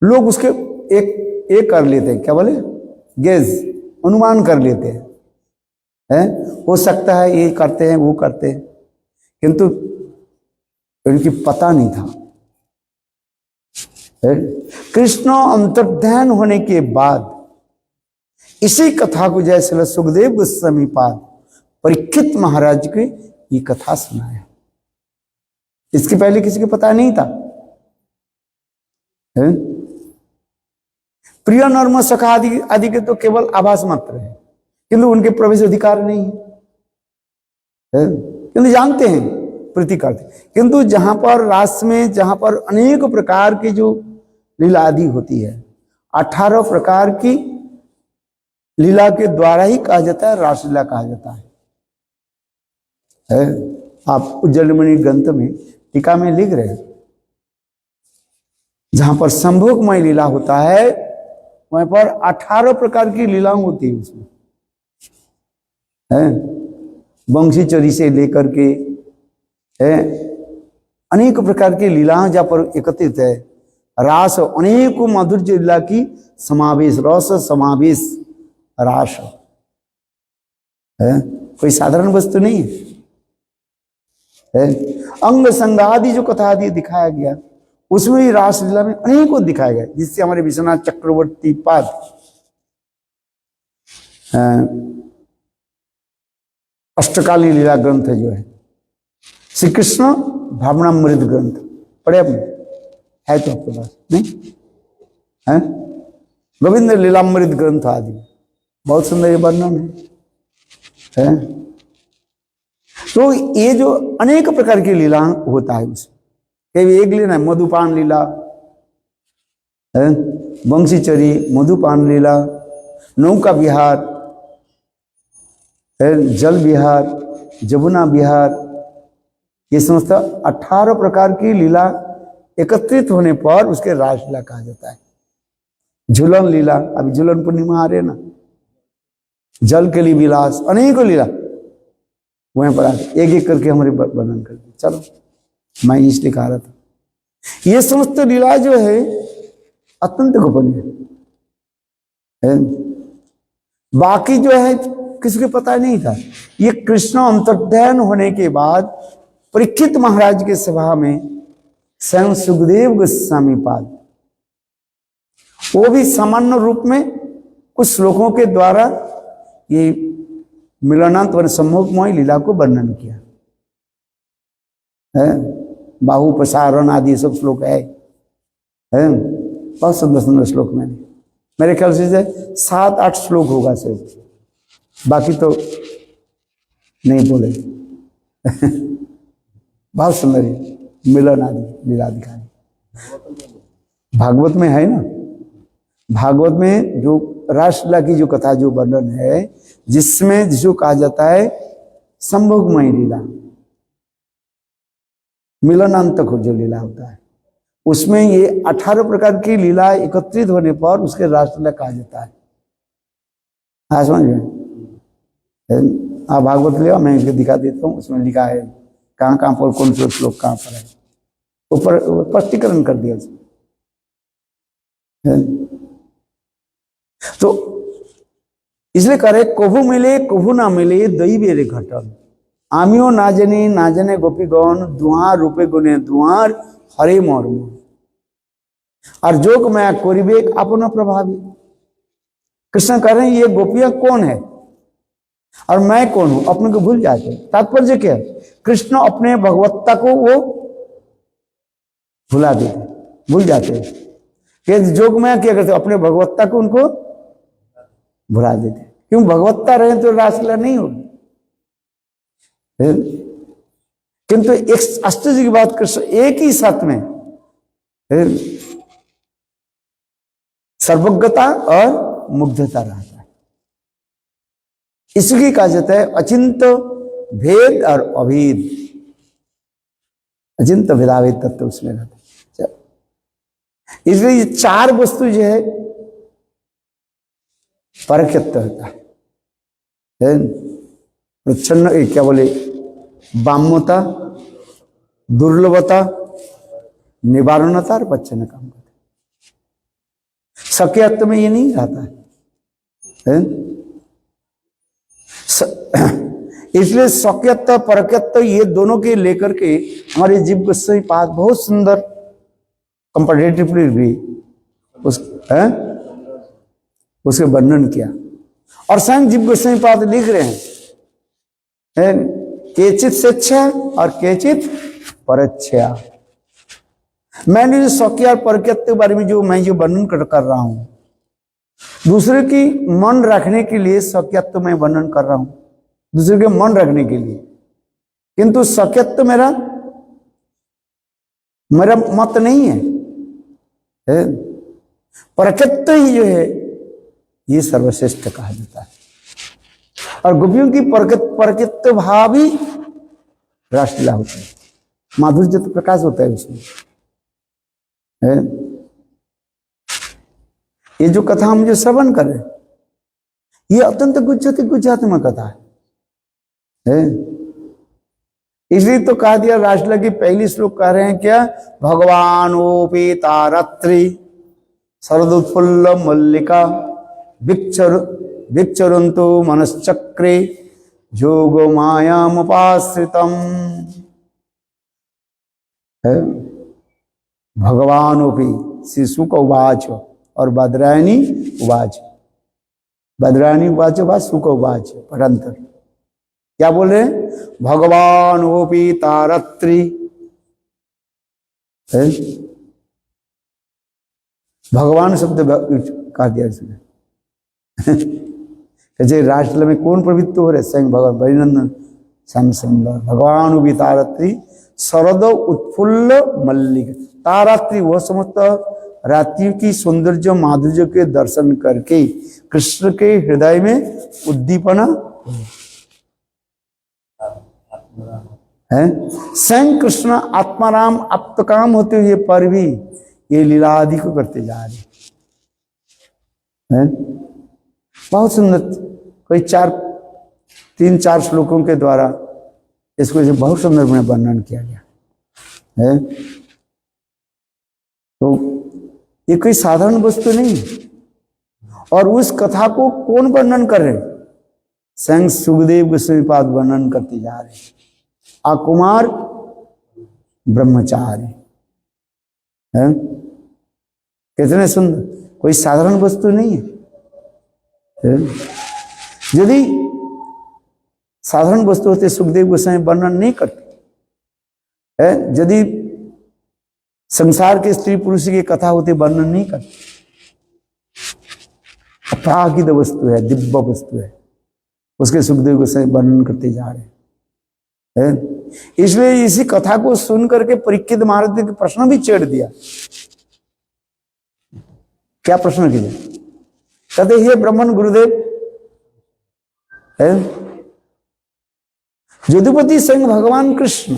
लोग उसके एक कर लेते हैं, क्या बोले, गेज, अनुमान कर लेते हैं। हो सकता है ये करते हैं वो करते हैं, किंतु उनकी पता नहीं था। कृष्ण अंतर्ध्यान होने के बाद इसी कथा को जैसे सुखदेव गोस्वामी पाद परीक्षित महाराज की ये कथा सुनाया। इसके पहले किसी को पता नहीं था। प्रिय नर्म सखा आदि के तो केवल आभास मात्र है, किंतु उनके प्रवेश अधिकार नहीं है, किंतु जानते हैं, प्रीति करते। किंतु जहां पर रास में, जहां पर अनेक प्रकार की जो लीला आदि होती है, 18 प्रकार की लीला के द्वारा ही कहा जाता है, रासलीला कहा जाता है। आप उज्जवलमणि ग्रंथ में टीका में लिख रहे हैं, जहां पर संभोगमय लीला होता है वहां पर 18 प्रकार की लीला होती है उसमें, है वंशी चोरी से लेकर के है अनेक प्रकार की लीलाएं जहां पर एकत्रित है। रास अनेकों माधुर्य लीला की समावेश, रस समावेश रास है, कोई साधारण वस्तु नहीं है। अंग संग आदि जो कथा आदि दिखाया गया, उसमें ही रासलीला में अनेकों दिखाया गया, जिससे हमारे विश्वनाथ चक्रवर्ती पाद अष्टकाली लीला ग्रंथ जो है, श्री कृष्ण भावनामृत ग्रंथ पढ़े आपने? है तो आपके पास नहीं है? गोविंद लीलामृत ग्रंथ आदि बहुत सुंदर वर्णन है। तो ये जो अनेक प्रकार की लीला होता है उसमें, कभी एक लीला है मधुपान लीला, वंशी चरी, मधुपान लीला, नौका विहार, जल विहार, जमुना विहार, ये समस्त 18 प्रकार की लीला एकत्रित होने पर उसके रासलीला कहा जाता है। झूलन लीला, अभी झूलन पूर्णिमा आ रही है ना, जल के लिए विलास, अनेकों लीला वहीं पर आते, एक एक करके हमारे वर्णन करते। चलो मैं इसलिए कहा रहा था, ये समस्त लीला जो है अत्यंत गोपनीय है, बाकी जो है किसी को पता नहीं था। ये कृष्ण अंतर्ध्यान होने के बाद परीक्षित महाराज के सभा में स्वयं सुखदेव गोस्वामी पाद, वो भी सामान्य रूप में कुछ श्लोकों के द्वारा ये मिलनांत व सम्मोहमय लीला को वर्णन किया है। बाहु प्रसारण आदि सब श्लोक है, बहुत सुंदर सुंदर श्लोक में, मेरे ख्याल से 7-8 श्लोक होगा सिर्फ, बाकी तो नहीं बोले। बहुत सुंदर है, मिलन आदि लीला दिखाई। भागवत में है ना, भागवत में जो रासलीला की जो कथा जो वर्णन है, जिसमें जिसको कहा जाता है संभोगमय लीला, मिलनांतक जो लीला होता है, उसमें ये 18 प्रकार की लीला एकत्रित होने पर उसके रासलीला कहा जाता है। हाँ समझ में? आप भागवत ले, मैं इनको दिखा देता हूँ, उसमें लिखा है कहाँ कहाँ पर कौन से श्लोक कहाँ पर है, ऊपर स्पष्टीकरण कर दिया उसमें। तो इसलिए करे कभू मिले कभू ना मिले दैवेरे घटन, आमियो ना जाने गोपीगण, दुआर रूपे गुणे दुआर हरे मर्म, और जोग मैं करिबे अपना प्रभावी। कृष्ण कह रहे हैं ये गोपियां कौन है? और मैं कौन हूं, अपने को भूल जाते हैं। तात्पर्य क्या है, कृष्ण अपने भगवत्ता को वो भुला देते, भूल जाते हैं। कि जोग में क्या करते, अपने भगवत्ता को उनको भुला देते। क्यों, भगवत्ता रहे तो रासलीला नहीं होगी। किंतु एक आश्चर्य की बात, कृष्ण एक ही साथ में सर्वज्ञता और मुग्धता रहता है। इसकी कहा जाता है अचिंत भेद और अभेद, अचिंत भेदाभेद तत्व उसमें रहता है। इसलिए ये चार वस्तु जो है परख्यत्व होता है। प्रच्छन्न क्या बोले, बाम्यता, दुर्लभता, निवारणता और बच्चन काम करते। सख्यत्व में ये नहीं रहता है। इसलिए सख्यत्व परख्यत्व ये दोनों के लेकर के हमारे जीव गोस्वामी पाद बहुत सुंदर कंपैरेटिवली भी उसके वर्णन किया। और स्वयं जीव गोस्वामी पाद लिख रहे हैं केचित स्वेच्छा और केचित परच्छया। मैंने जो सौख्य और परख्यत्व के बारे में जो वर्णन कर रहा हूं, दूसरे की मन रखने के लिए सौख्यत्व में वर्णन कर रहा हूं, दूसरे के मन रखने के लिए। किंतु सौख्यत्व मेरा मत नहीं है, परख्यत्व ही जो है ये सर्वश्रेष्ठ कहा जाता है। और गोपियों की परख्यत्व भाव ही रासलीला होता है, माधुर्य तो प्रकाश होता है उसमें। ये जो कथा हम जो श्रवण करें, ये अत्यंत गुज्जात्मक कथा है। इसलिए तो कहा दिया, रासलीला की पहली श्लोक कह रहे हैं क्या, भगवान ओपी तारात्रि शरदोत्फुल्ल मल्लिका विक्षरन्तु मनश्चक्रे जोग मायामुपाश्रितम्। भगवानोपि श्री शुक उवाच और बद्रायणी उवाच, बद्रायणी उवाच व शुक उवाच पठांतर क्या बोल रहे हैं, भगवानोपि तारात्रि, भगवान शब्द कहा दिया इसमें। कैसे रासलीला में कौन प्रवृत्त हो रहे, स्वयं भगवान बलिनंदन श्याम सुंदर। भगवान उभी तारात्रि शरद उत्फुल्ल मल्लिक, तारात्रि वह समस्त रात्रि की सौंदर्य माधुर्य के दर्शन करके कृष्ण के हृदय में उद्दीपना है। स्वयं कृष्ण आत्माराम आप्तकाम होते हुए पर भी ये लीला आदि को करते जा रहे हैं। बहुत सुंदर, कोई 3-4 श्लोकों के द्वारा इसको बहुत सुंदर में वर्णन किया गया है। तो ये कोई साधारण वस्तु नहीं है। और उस कथा को कौन वर्णन कर रहे, स्वयं सुखदेव गोस्वामी पाद वर्णन करते जा रहे हैं। अकुमार ब्रह्मचारी है, कितने सुंदर, कोई साधारण वस्तु नहीं है। यदि साधारण वस्तु होते सुखदेव गोस्वामी वर्णन नहीं करते है। यदि संसार के स्त्री पुरुष की कथा होती वर्णन नहीं करते। अपरागित वस्तु है, दिव्य वस्तु है, उसके सुखदेव गोस्वामी वर्णन करते जा रहे हैं। इसलिए इसी कथा को सुन करके परीक्षित महाराज ने प्रश्न भी छेड़ दिया। क्या प्रश्न किया, कहते हे ब्राह्मण गुरुदेव, यदुपति स्वयं भगवान कृष्ण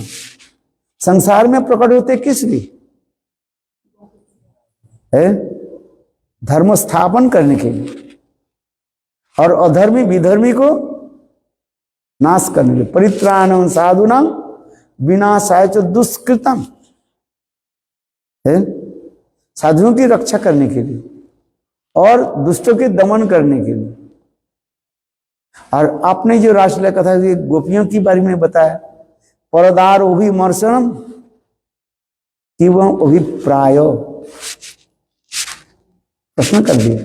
संसार में प्रकट होते किस लिए है, धर्म स्थापन करने के लिए और अधर्मी विधर्मी को नाश करने के लिए, परित्राणम साधुनां विनाशाय च दुष्कृतम है, साधुओं की रक्षा करने के लिए और दुष्टों के दमन करने के लिए। और आपने जो रासलीला कथा गोपियों के बारे में बताया, परदार अभिमर्शनम कि वह अभिप्राय प्रश्न कर दिया।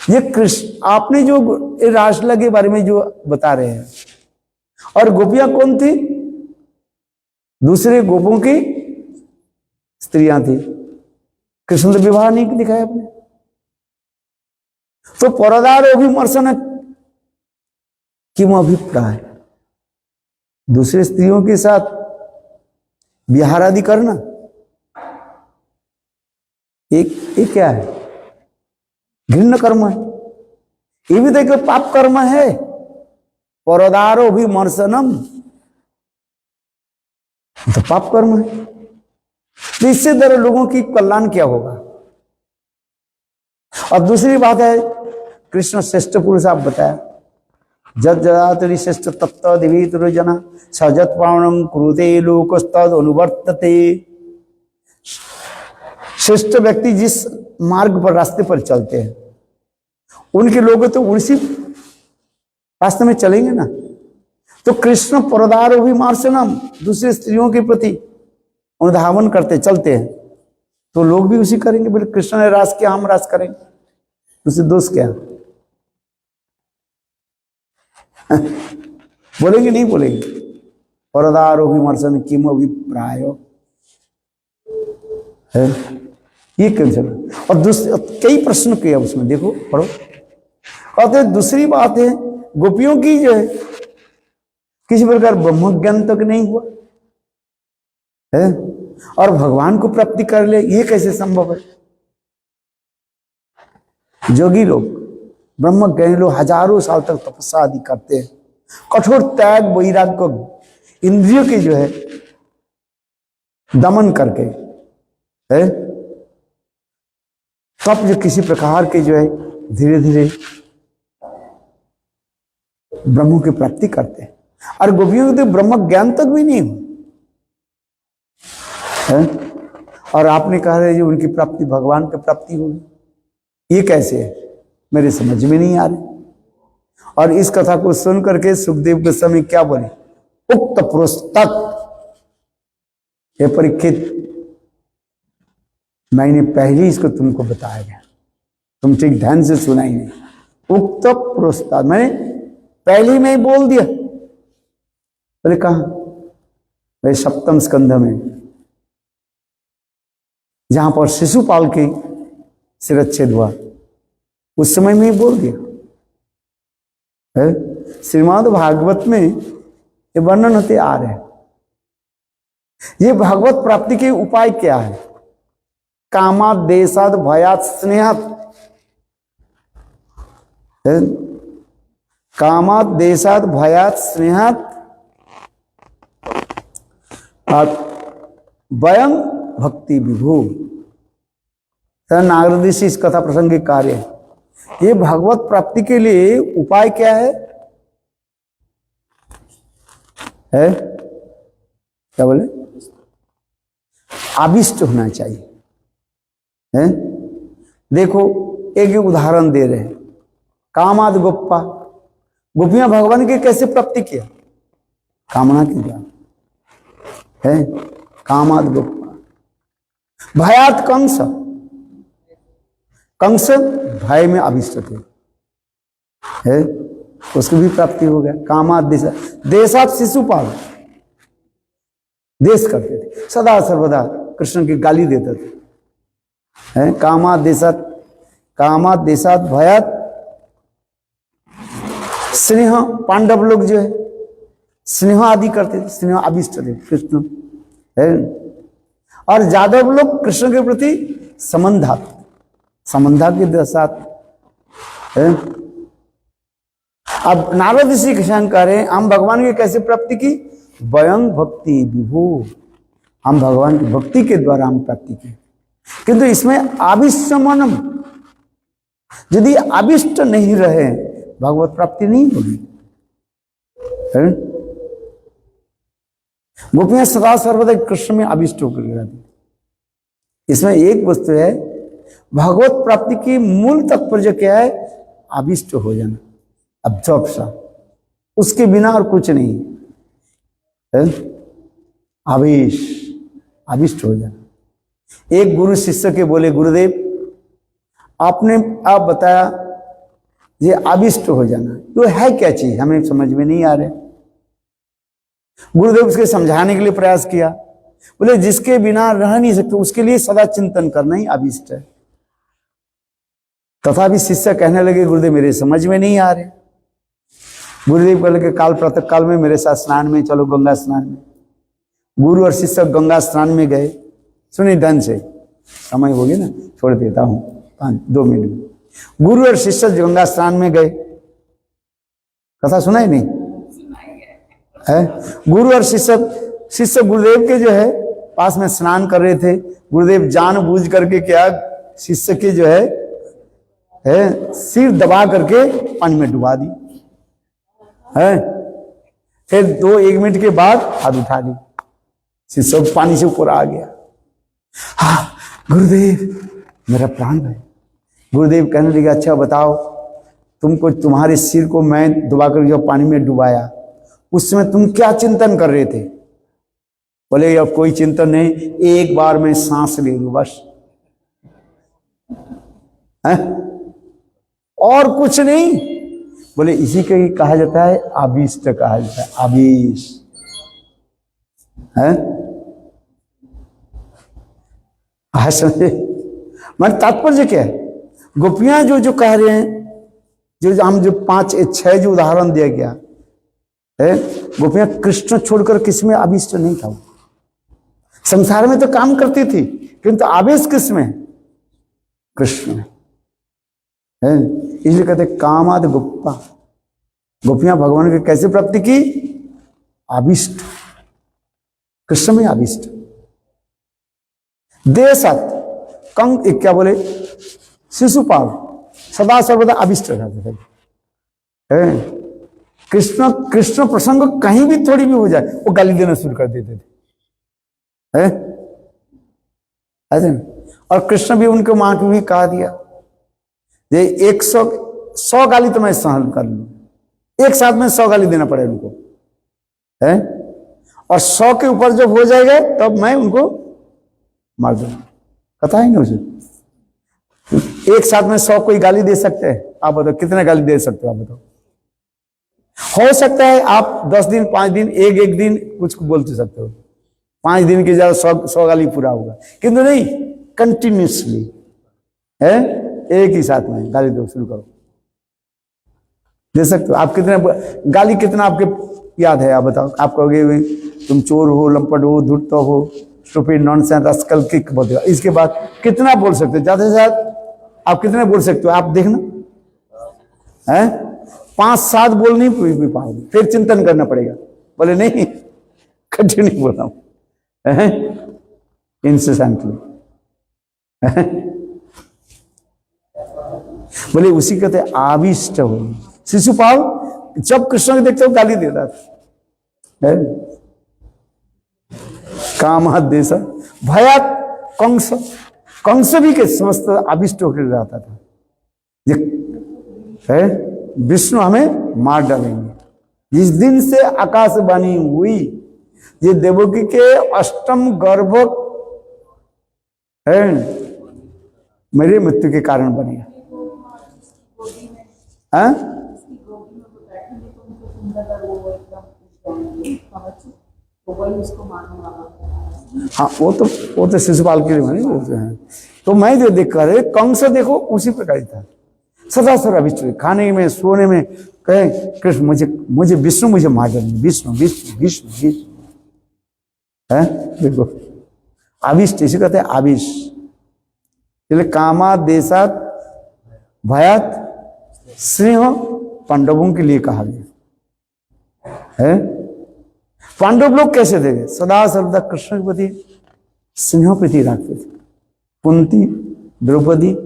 ये कृष्ण आपने जो ये रासलीला के बारे में जो बता रहे हैं, और गोपियां कौन थी? दूसरे गोपों की स्त्रियां थी। कृष्ण तो विवाह नहीं दिखाया आपने। तो परदार अभिमर्शन किम अभिप्राय, दूसरे स्त्रियों के साथ विहार आदि करना एक क्या है? घृण्य कर्म है। ये भी देखो पाप कर्म है। परदारो भी मर्शनम तो पाप कर्म है। तो इससे दर लोगों की कल्याण क्या होगा? और दूसरी बात है, कृष्ण श्रेष्ठ पुरुष आप बताया, जद जदातरि श्रेष्ठ तत्व दिवीतुर जना सजत पावनम कुरुते लोकस्तद अनुवर्तते। श्रेष्ठ व्यक्ति जिस मार्ग पर रास्ते पर चलते हैं उनके लोग तो उसी रास्ते में चलेंगे ना। तो कृष्ण परदार अभिमर्शनम, दूसरी स्त्रियों के प्रति अनुधावन करते चलते हैं, तो लोग भी उसी करेंगे। बोले कृष्ण ने रास किया, हम रास करेंगे, उससे दोष क्या? बोलेंगे नहीं बोलेंगे? परदार अभिमर्शन किम अभिप्राय है, ये कैंसिल। और दूसरे कई प्रश्न किया उसमें, देखो पढ़ो। कहते दूसरी बात है, गोपियों की जो है किसी प्रकार ब्रह्म ज्ञान तक नहीं हुआ है और भगवान को प्राप्ति कर ले, ये कैसे संभव है? जोगी लोग, ब्रह्म ज्ञानी लोग हजारों साल तक तपस्या आदि करते हैं, कठोर त्याग वैराग्य को, इंद्रियों के जो है दमन करके है, तब जो किसी प्रकार के जो है धीरे धीरे ब्रह्म की प्राप्ति करते हैं। और गोपियों को तो ब्रह्म ज्ञान तक भी नहीं हुआ है, और आपने कहा है जो उनकी प्राप्ति भगवान की प्राप्ति होगी, ये कैसे है? मेरे समझ में नहीं आ रही। और इस कथा को सुन करके सुखदेव गोस्वामी क्या बोले? उक्त पुरुष तत्, हे परीक्षित, मैंने पहले इसको तुमको बताया गया, तुम ठीक ध्यान से सुना ही नहीं। उक्त पुरुष तत्, मैंने पहले में ही बोल दिया। बोले कहा? भाई सप्तम स्कंध में, जहां पर शिशुपाल के शिरच्छेद हुआ, उस समय में ही बोल दिया है। श्रीमद् भागवत में ये वर्णन होते आ रहे हैं। ये भागवत प्राप्ति के उपाय क्या है? कामाद देशाद भयात स्नेहात, कामाद देशाद भयात स्नेहात वयं भक्ति विभु। नारद ऋषि इस कथा प्रसंग के कार्य है। ये भागवत प्राप्ति के लिए उपाय क्या है? क्या बोले? आविष्ट होना चाहिए है? देखो एक उदाहरण दे रहे हैं। कामाद गोप्पा, गोपियां भगवान की कैसे प्राप्ति किया? कामना की द्वारा है। कामाद गोप्पा, भयात कंस, कंस भय में आविष्ट थे है, उसकी भी प्राप्ति हो गया। कामाद देशा, देशात शिशुपाल, देश करते थे, सदा सर्वदा कृष्ण की गाली देते थे है। कामाद देशात भयात स्नेह, पांडव लोग जो है स्नेह आदि करते थे, स्नेह आविष्ट थे कृष्ण है। और यादव लोग कृष्ण के प्रति संबंधा के साथ है। अब नारद ऋषि किसान कह रहे हैं हम भगवान की कैसे प्राप्ति की? वयं भक्ति विभु, हम भगवान की भक्ति के द्वारा हम प्राप्ति की। किंतु इसमें आविष्ट मनम, यदि आविष्ट नहीं रहे भगवत प्राप्ति नहीं होगी। गोपियां सदा सर्वदा कृष्ण में आविष्ट होकर रहती। इसमें एक वस्तु है, भगवत प्राप्ति की मूल तात्पर्य क्या है? आविष्ट हो जाना, अब्जॉर्प्शन, उसके बिना और कुछ नहीं है। आविष्ट हो जाना। एक गुरु शिष्य के बोले, गुरुदेव आप बताया ये आविष्ट हो जाना, तो है क्या चीज हमें समझ में नहीं आ रहा। गुरुदेव उसके समझाने के लिए प्रयास किया, बोले जिसके बिना रह नहीं सकते उसके लिए सदा चिंतन करना ही अभिष्ट है। तथापि शिष्य कहने लगे गुरुदेव मेरे समझ में नहीं आ रहे। गुरुदेव कहने लगे काल प्रातः काल में मेरे साथ स्नान में चलो, गंगा स्नान में। गुरु और शिष्य गंगा स्नान में गए। सुनिए ध्यान से, समय हो गया ना, छोड़ देता हूं 2 मिनट में। गुरु और शिष्य गंगा स्नान में गए, कथा सुना ही नहीं है। गुरु और शिष्य गुरुदेव के जो है पास में स्नान कर रहे थे। गुरुदेव जानबूझ करके क्या शिष्य के जो है सिर दबा करके पानी में डुबा दी है। फिर 1 मिनट के बाद हाथ उठा ली, शिष्य पानी से ऊपर आ गया। हाँ गुरुदेव मेरा प्राण है। गुरुदेव कहने लगे अच्छा बताओ, तुमको तुम्हारे सिर को मैं दबा कर जो पानी में डुबाया उस समय तुम क्या चिंतन कर रहे थे? बोले अब कोई चिंतन नहीं, एक बार मैं सांस ले लूं बस, है? और कुछ नहीं। बोले इसी को कहा जाता है आविष्ट, कहा जाता है आविष्ट है। समझे मतलब तात्पर्य क्या है? गोपियां जो कह रहे हैं, जो हम जो 5-6 जो उदाहरण दिया गया है, गोपियां कृष्ण छोड़कर किसी में आविष्ट नहीं था। संसार में तो काम करती थी किंतु आवेश किस में? कृष्ण में है। इसलिए कहते कामाद गोपा, गोपियां भगवान की कैसे प्राप्ति की? आविष्ट, कृष्ण में आविष्ट। देशत कंग क्या बोले, शिशुपाल सदा सर्वदा आविष्ट रहते थे। कृष्ण प्रसंग कहीं भी थोड़ी भी हो जाए वो गाली देना शुरू कर देते थे, है ऐसे। और कृष्ण भी उनको मां को भी कहा दिया ये 100 गाली तो मैं सहन कर लूं, एक साथ में 100 गाली देना पड़े उनको, है। और 100 के ऊपर जब हो जाएगा तब मैं उनको मार दूंगा। कथा है ना उसे, एक साथ में 100 कोई गाली दे सकते हैं? आप बताओ कितने गाली दे सकते हो? आप बताओ। हो सकता है आप 10 दिन 5 दिन एक दिन कुछ बोलते सकते हो, 5 दिन की ज्यादा 100 गाली पूरा होगा, किंतु नहीं कंटिन्यूसली है, एक ही साथ में गाली दो शुरू करो, दे सकते हो। आप कितने गाली कितना आपके याद है? आप बताओ। आप कहोगे तुम चोर हो, लंपट हो, धूर्त हो, स्टूपिड, नॉनसेंस, रस्कल, किक बोलते हो। इसके बाद कितना बोल सकते हो? ज्यादा से ज्यादा आप कितने बोल सकते हो? आप देखना है 5-7 बोल नहीं भी पाओगे, फिर चिंतन करना पड़ेगा। बोले नहीं कंटिन्यू बोल रहा हूं इंसेंटली, बोले उसी कहते आविष्ट हो। शिशुपाल जब कृष्ण को देखते हो गाली देता था, कामादेश भयात कंस भी के समस्त आविष्ट होकर रहता था, है विष्णु हमें मार डालेंगे। जिस दिन से आकाशवाणी हुई, ये देवकी के अष्टम गर्भ है मेरे मृत्यु के कारण बनेगा। हाँ वो तो शिशुपाल के लिए बने वो तो है। तो मैं जो देख कर कंस देखो उसी प्रकार था, सदा सदा विष्णु, खाने में सोने में कहे कृष्ण मुझे विष्णु मुझे मार डालेंगे, विष्णु विष्णु विष्णु विष्णु, है देखो आविष्ट, इसे कहते हैं आविष्ट। इसलिए कामादेशात भयात स्नेह पांडवों के लिए कहा गया है। पांडव लोग कैसे थे? सदा सर्वदा कृष्ण के प्रति स्नेह प्रीति रखते थे। कुंती, द्रौपदी,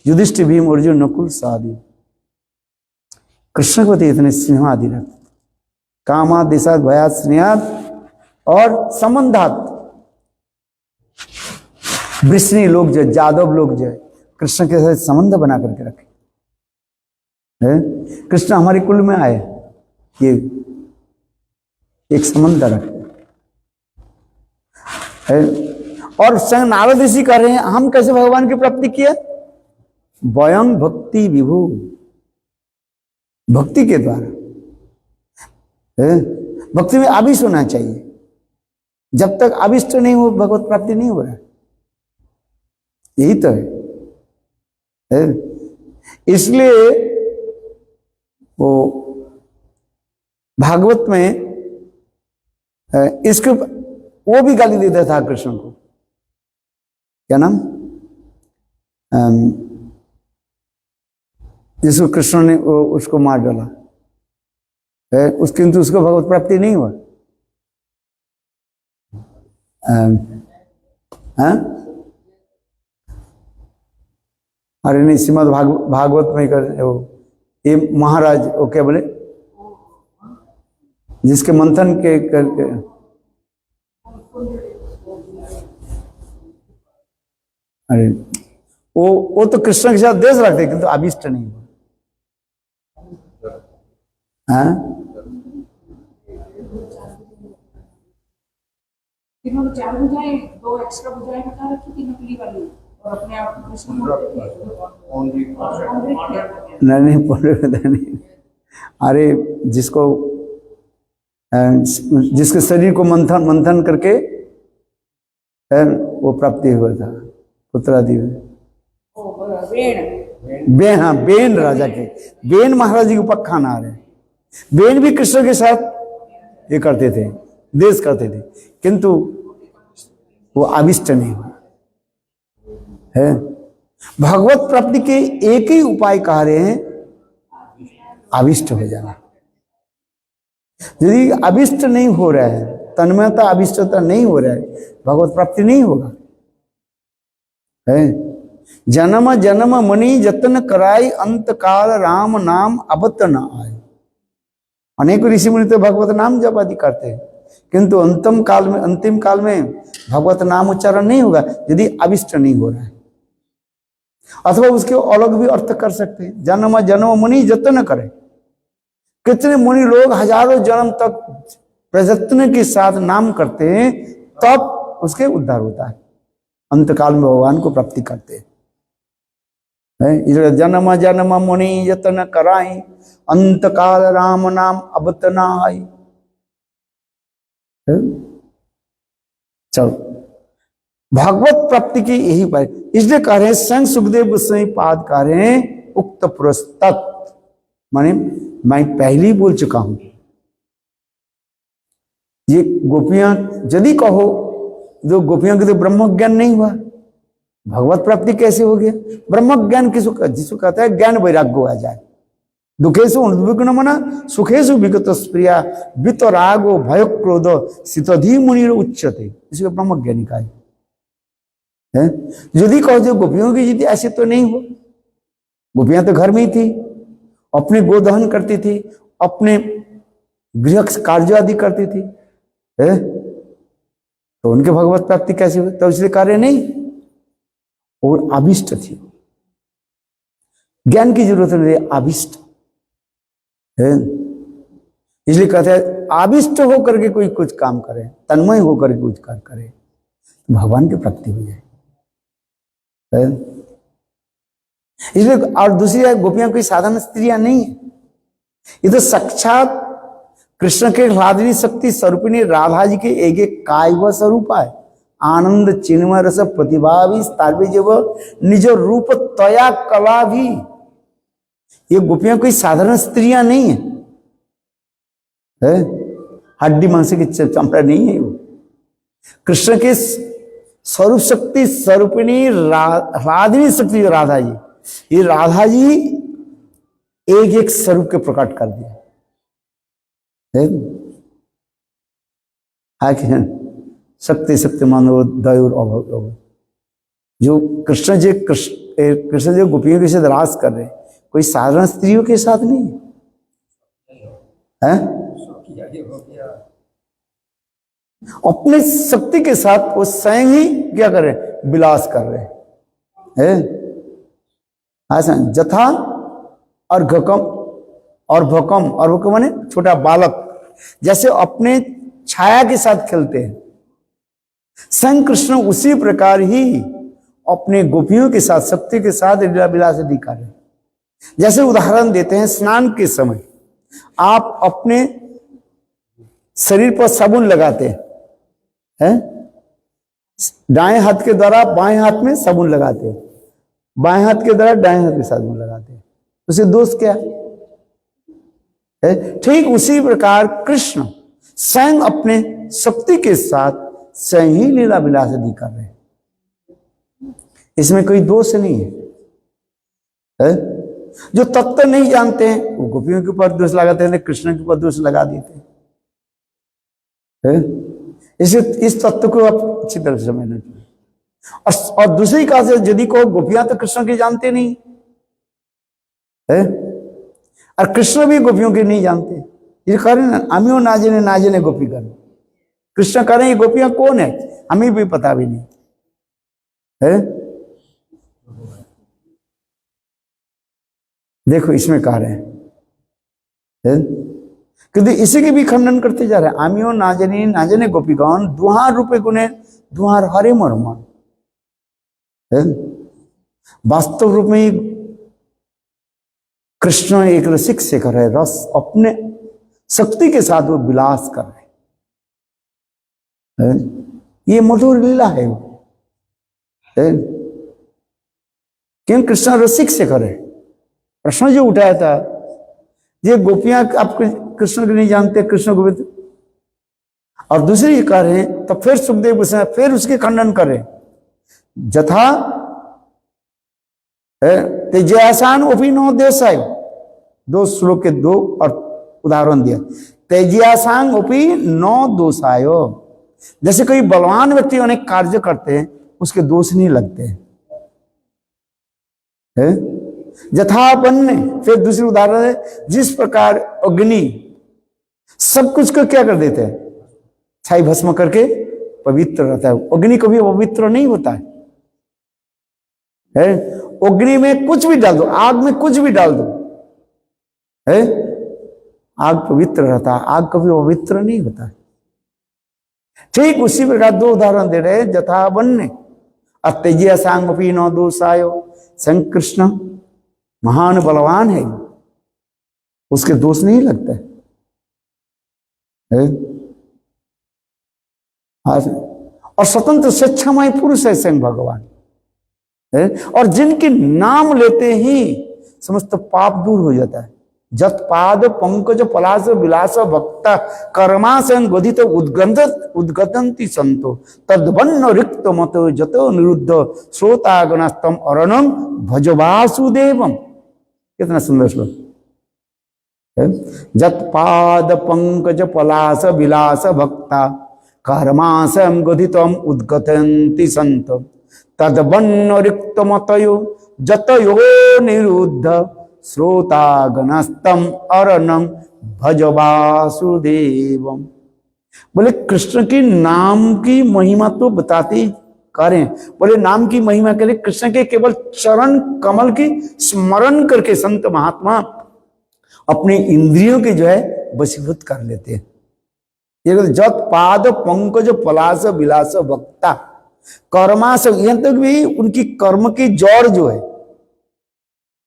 युधिष्ठिर, भीम, अर्जुन, नकुल, सहदेव कृष्ण के प्रति इतने स्नेह आदि रखते थे। कामादेशात भयात स्नेहात और संबंधात, वृष्णि लोग जो जादव लोग जो कृष्ण के साथ संबंध बना करके रखे है। कृष्ण हमारे कुल में आए, ये एक संबंध रखे है। और संग नारद ऋषि कह रहे हैं हम कैसे भगवान की प्राप्ति किए? वयं भक्ति विभु, भक्ति के द्वारा। भक्ति में आविष्ट होना चाहिए। जब तक आविष्ट नहीं हो भगवत प्राप्ति नहीं हो रहा है। यही तो है। इसलिए वो भागवत में इसके वो भी गाली देता था कृष्ण को। क्या नाम, जिसको कृष्ण ने उसको मार डाला, किंतु उसको भगवत प्राप्ति नहीं हुआ। अरे नहीं, श्रीमद् भागवत में कर ये महाराज वो क्या बोले, जिसके मंथन के करके अरे वो तो कृष्ण के साथ देश रखते किंतु अभिष्ट नहीं हुआ। तीनों चार भुजाएं, दो एक्स्ट्रा भुजाएं बता रखी थी नकली वाली, और अपने आप कृष्ण नहीं। अरे जिसके शरीर को मंथन करके वो प्राप्ति हुआ था पुत्रादि में। बेन, हाँ बेन राजा के, बेन महाराज जी के उपाख्यान आ रहे हैं। बेन भी कृष्ण के साथ ये करते थे, देश करते थे, किंतु वो आविष्ट नहीं हुआ है। भगवत प्राप्ति के एक ही उपाय कह रहे हैं, आविष्ट हो जाना। यदि अभिष्ट नहीं हो रहा है, तन्मयता अभिष्टता नहीं हो रहा है, भगवत प्राप्ति नहीं होगा। है जन्म जन्म मणि जतन कराई, अंत काल राम नाम अबत न आए। अनेक ऋषि मुनि तो भगवत नाम जप आदि करते हैं, किंतु अंतिम काल में भगवत नाम उच्चारण नहीं होगा यदि अभिष्ट नहीं हो रहा है। अथवा उसके अलग भी अर्थ कर सकते हैं, जन्म जन्म मुनि जतन करे। कितने मुनि लोग हजारों जन्म तक प्रयत्न के साथ नाम करते हैं, तब उसके उद्धार होता है, अंतकाल में भगवान को प्राप्ति करते हैं। जन्म जन्म मुनि यतन कराई, अंतकाल राम नाम अबत न आई। चलो, भागवत प्राप्ति की यही बात, इसलिए कह रहे हैं संग सुखदेव गोस्वामी पाद कह रहे हैं उक्त पुरस्तत, माने मैं पहले ही बोल चुका हूं। ये गोपियां यदि कहो, जो गोपियों के तो ब्रह्म ज्ञान नहीं हुआ, भगवत प्राप्ति कैसे हो गया? ब्रह्म ज्ञान जिसको कहता है ज्ञान वैराग्य आ जाए। दुखेशु उद्विग्न मना सुखेशु विगत प्रिया वितरागो भय क्रोध सितधि मुनि उच्चते, इसको ब्रह्म ज्ञानी का है। यदि कहो जो गोपियों की यदि ऐसे तो नहीं हो, गोपियां तो घर में ही थी, अपने गोदहन करती थी, अपने गृह कार्य आदि करती थी, तो उनके भगवत प्राप्ति कैसे हुई? तो इसलिए कार्य नहीं, और अभिष्ट थी, ज्ञान की जरूरत नहीं, अभिष्ट है। इसलिए कहते हैं आविष्ट होकर के कोई कुछ काम करे, तन्मय होकर के कुछ कार्य करे, भगवान की प्राप्ति हो जाए। इसलिए और दूसरी है, गोपियां कोई साधारण स्त्रियां नहीं है, ये तो साक्षात कृष्ण के ह्लादिनी शक्ति स्वरूपिणी राधा जी के एक एक काय व स्वरूप है। आनंद चिन्मय रस प्रतिभा भी तार्वे जब निज रूप तया कला भी। ये गोपियां कोई साधारण स्त्रियां नहीं है, हड्डी मांस की चमड़ा नहीं है। वो कृष्ण के स्वरूप शक्ति स्वरूपिणी राधिनी शक्ति जो राधा जी, ये राधा जी एक एक स्वरूप के प्रकट कर दिया है। शक्ति शक्ति मानो दयुर अभव, जो कृष्ण जी गोपियों के साथ रास कर रहे, कोई साधारण स्त्रियों के साथ नहीं है। अपने शक्ति के साथ वो स्वयं ही क्या कर रहे, विलास कर रहे हैं। ऐसा जथा और घकम और भकम माने छोटा बालक, जैसे अपने छाया के साथ खेलते हैं, स्वयं कृष्ण उसी प्रकार ही अपने गोपियों के साथ शक्ति के साथ लीला विलास दिखा रहे। जैसे उदाहरण देते हैं, स्नान के समय आप अपने शरीर पर साबुन लगाते हैं, दाएं हाथ के द्वारा बाएं हाथ में साबुन लगाते हैं, बाएं हाथ के द्वारा दाएं हाथ में साबुन लगाते हैं, उसे दोष क्या है? ठीक उसी प्रकार कृष्ण स्वयं अपने शक्ति के साथ स्वयं ही लीला विलास आदि कर रहे हैं, इसमें कोई दोष नहीं है। जो तत्व नहीं जानते हैं वो गोपियों के ऊपर दोष लगाते हैं, कृष्ण के ऊपर दोष लगा देते हैं। इसे इस तत्व को आप अच्छी तरह से समझना चाहिए। और दूसरी कहा से यदि को गोपियां तो कृष्ण के जानते नहीं है, और कृष्ण भी गोपियों के नहीं जानते। ये कह रहे ना, अमियो ना जाने गोपी कर, कृष्ण कह रहे हैं गोपियां कौन है हमें भी पता भी नहीं है। देखो इसमें कह रहे हैं, क्योंकि इसी के भी खंडन करते जा रहे हैं। आमियो ना जाने गोपीगण दुहार रूपे गुणे दुहार हरे मरमान। वास्तव रूप में कृष्ण एक रसिक से कर रहे, रस अपने शक्ति के साथ वो विलास कर रहे हैं। ये मधुर लीला है, क्यों कृष्ण रसिक से करे। प्रश्न जो उठाया था, ये गोपियां आप कृष्ण को नहीं जानते, कृष्ण को भी, और दूसरी कह रहे हैं, तो फिर सुखदेव गोस्वामी फिर उसके खंडन कर रहे, जथा तेजयासान उपीनो देसाय, दो श्लोक के दो और उदाहरण दिया। तेजयासांग उपी नो दोषायो, जैसे कोई बलवान व्यक्ति अनेक कार्य करते हैं उसके दोष नहीं लगते हैं। जथापन्ने, फिर दूसरी उदाहरण है, जिस प्रकार अग्नि सब कुछ को क्या कर देते हैं, छाई भस्म करके पवित्र रहता है। अग्नि कभी पवित्र नहीं होता है। अग्नि में कुछ भी डाल दो, आग में कुछ भी डाल दो, है आग पवित्र रहता है, आग कभी पवित्र नहीं होता है। ठीक उसी प्रकार दो उदाहरण दे रहे, जथापन्ने अत्यज्यसांगपि न दोषायो, संग कृष्ण महान बलवान है, उसके दोष नहीं लगता है। और स्वतंत्र स्वेच्छामय पुरुष है स्वयं भगवान है, और जिनके नाम लेते ही समस्त पाप दूर हो जाता है। जत पाद पंकज पलाश विलास भक्ता कर्मासन गदित उद्गतंति संतो तद्वन्न रिक्त मत जतो निरुद्ध श्रोतागणस्तम अरणम भज वासुदेवम। कितना सुंदर श्लोक है। जत पाद पंकज पलाश विलास भक्ता कर्मासन गदितम उद्गतंति संतो तद्वन्न रिक्त मतयो जतयो निरुद्ध श्रोतागणस्तम अरणम भज वासुदेवम। बोले कृष्ण के नाम की महिमा तो बताते करें, बोले नाम की महिमा के लिए कृष्ण के केवल चरण कमल की स्मरण करके संत महात्मा अपनी इंद्रियों के जो है वशीभूत कर लेते हैं। ये जत पाद पंकज पलाश विलास भक्ता कर्मास, यहां तक भी उनकी कर्म की जड़ जो है,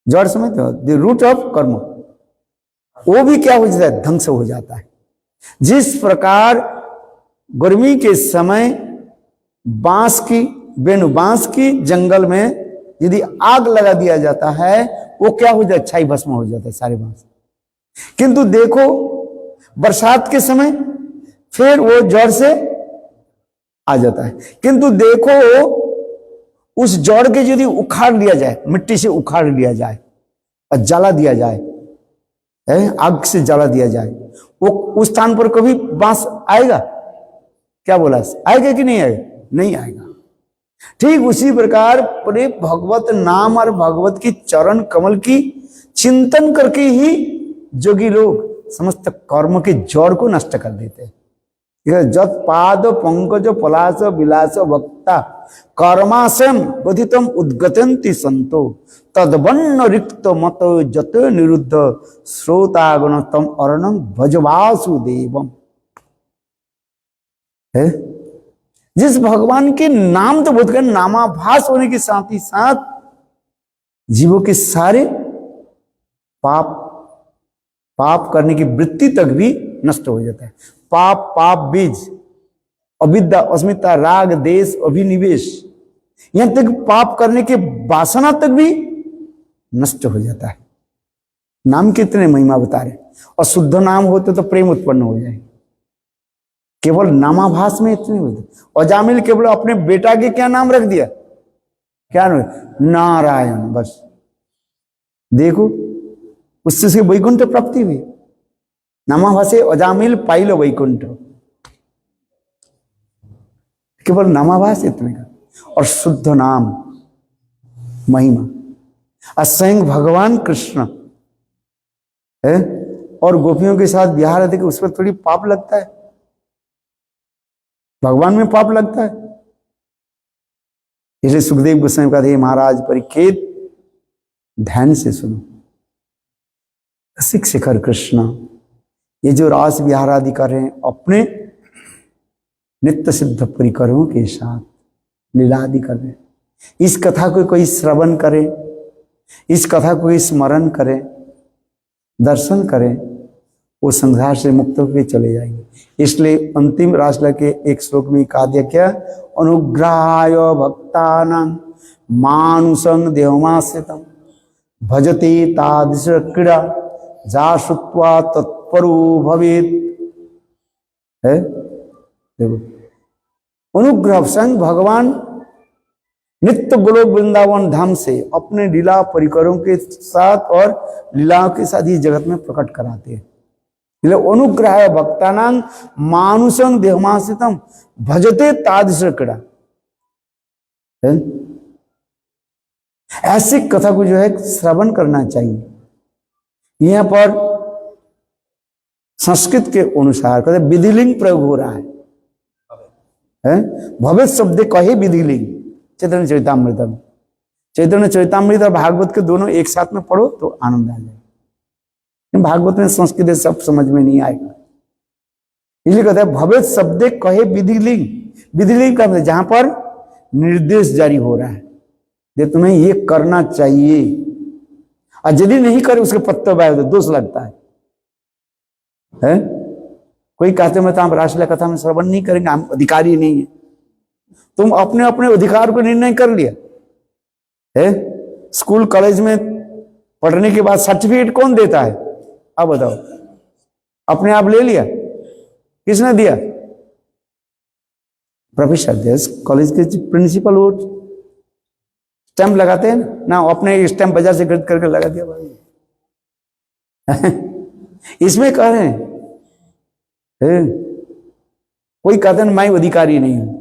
जड़ समझते हो, द रूट ऑफ कर्म, वो भी क्या हो जाता है, ध्वंस हो जाता है। जिस प्रकार गर्मी के समय बांस की जंगल में यदि आग लगा दिया जाता है, वो क्या हो जाता है, छाई भस्म हो जाता है सारे बांस। किंतु देखो बरसात के समय फिर वो जड़ से आ जाता है। किंतु देखो उस जड़ के यदि उखाड़ लिया जाए, मिट्टी से उखाड़ लिया जाए और जला दिया जाए, आग से जला दिया जाए, वो उस स्थान पर कभी बांस आएगा? क्या बोला, आएगा कि नहीं आएगा? नहीं आएगा। ठीक उसी प्रकार पूरे भगवत नाम और भगवत की चरण कमल की चिंतन करके ही जोगी लोग समस्त कर्म के जड़ को नष्ट कर देते हैं। जत पाद पंकज पलाश विलास भक्ता कर्माशम गदितम उद्गतंति संतो तद्वन्न रिक्त मत जत निरुद्ध श्रोतागणतम अरणम भज वासुदेवम। जिस भगवान के नाम तो बोध कर नामाभास होने के साथ ही साथ जीवों के सारे पाप पाप करने की वृत्ति तक भी नष्ट हो जाता है। पाप पाप बीज, अविद्या, अस्मिता, राग, देश, अभिनिवेश, यहां तक पाप करने के वासना तक भी नष्ट हो जाता है। नाम कितने महिमा बता रहे, और शुद्ध नाम होते तो प्रेम उत्पन्न हो जाए। केवल नामाभास में इतने होते। अजामिल केवल अपने बेटा के क्या नाम रख दिया, क्या नाम, नारायण, बस देखो उससे उसकी वैकुंठ प्राप्ति हुई। नामाभासे अजामिल पाइल वैकुंठ, केवल नामाभास इतने का। और शुद्ध नाम महिमा, स्वयं भगवान कृष्ण है और गोपियों के साथ विहार है, उस पर थोड़ी पाप लगता है, भगवान में पाप लगता है। इसलिए सुखदेव गोस्वामी का, हे महाराज परीक्षित ध्यान से सुनो, रसिक शिखर कृष्ण ये जो रास विहार आदि कर रहे हैं अपने नित्य सिद्ध परिकरों के साथ लीला आदि कर रहे हैं, इस कथा को कोई श्रवण करे, इस कथा को कोई स्मरण करे, दर्शन करें, वो संसार से मुक्त होकर चले जाएंगे। इसलिए अंतिम रासलीला के एक श्लोक में कहा दिया क्या, अनुग्रहाय भक्तानां मानुषं देहमाश्रितं भजते तादृश क्रीड़ा जा श्रुत्वा तत्परो भवेत्। है देखो अनुग्रह संग भगवान नित्य गोलोक वृंदावन धाम से अपने लीला परिकरों के साथ और लीलाओं के साथ इस जगत में प्रकट कराते हैं। अनुग्रह भक्तानां मानुषं देहमाश्रितं भजते तादृश क्रीड़ा, ऐसी कथा को जो है श्रवण करना चाहिए। यहां पर संस्कृत के अनुसार कहते विधिलिंग प्रयोग हो रहा है, भविष्य शब्द कहे विधिलिंग। चैतन्य चरितामृतम, चैतन्य चरितामृत और भागवत के दोनों एक साथ में पढ़ो तो आनंद आ जाए। भागवत में संस्कृत सब समझ में नहीं आएगा, इसलिए कहते हैं भविष्य शब्द कहे विधिलिंग। विधिलिंग का मतलब जहां पर निर्देश जारी हो रहा है, ये तुम्हें ये करना चाहिए, और यदि नहीं करे उसके पत्ते बाय तो दोष लगता है। कोई कहते मैं तो आप रासलीला कथा में श्रवण नहीं करेंगे, हम अधिकारी नहीं है। तुम अपने अपने अधिकार को निर्णय कर लिया है। स्कूल कॉलेज में पढ़ने के बाद सर्टिफिकेट कौन देता है, अब बताओ, अपने आप ले लिया, किसने दिया, प्रोफेसर, कॉलेज के प्रिंसिपल वो स्टैंप लगाते हैं ना, अपने स्टैंप बाजार से खरीद करके लगा दिया भाई। इसमें कह रहे हैं कोई कहते हैं मैं अधिकारी नहीं हूं,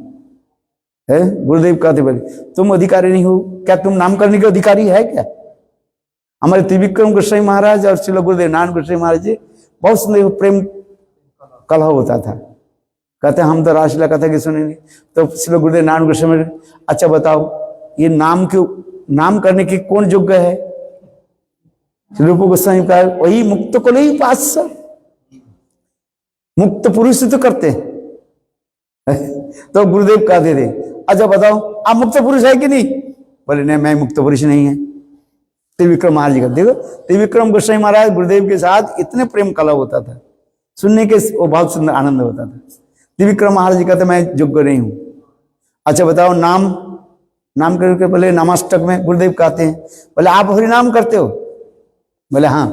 गुरुदेव कहते बोले तुम अधिकारी नहीं हो, क्या तुम नाम करने के अधिकारी है क्या? हमारे त्रिविक्रम गोस्वामी महाराज और श्रील गुरुदेव नारायण गोस्वामी महाराज जी बहुत सुंदर प्रेम कलह होता था। कहते हम तो रासलीला कथा की सुनेंगे, तो श्रील गुरुदेव नारायण गोस्वामी, अच्छा बताओ ये नाम क्यों, नाम करने के कौन योग्य है? रूप गोस्वामी का वही मुक्त को नहीं पास, मुक्त पुरुष तो करते तो गुरुदेव कहते थे अच्छा बताओ आप मुक्त पुरुष है कि नहीं? बोले नहीं मैं मुक्त पुरुष नहीं है। त्रिविक्रम महाराज जी का देखो, त्रिविक्रम गोस्वामी महाराज गुरुदेव के साथ इतने प्रेम कलह होता था, सुनने के वो बहुत सुंदर आनंद होता था। त्रिविक्रम महाराज जी कहते मैं योग्य नहीं हूं। अच्छा बताओ नाम करके बोले नामाष्टक में गुरुदेव कहते हैं, बोले आप हरि नाम करते हो? बोले हाँ।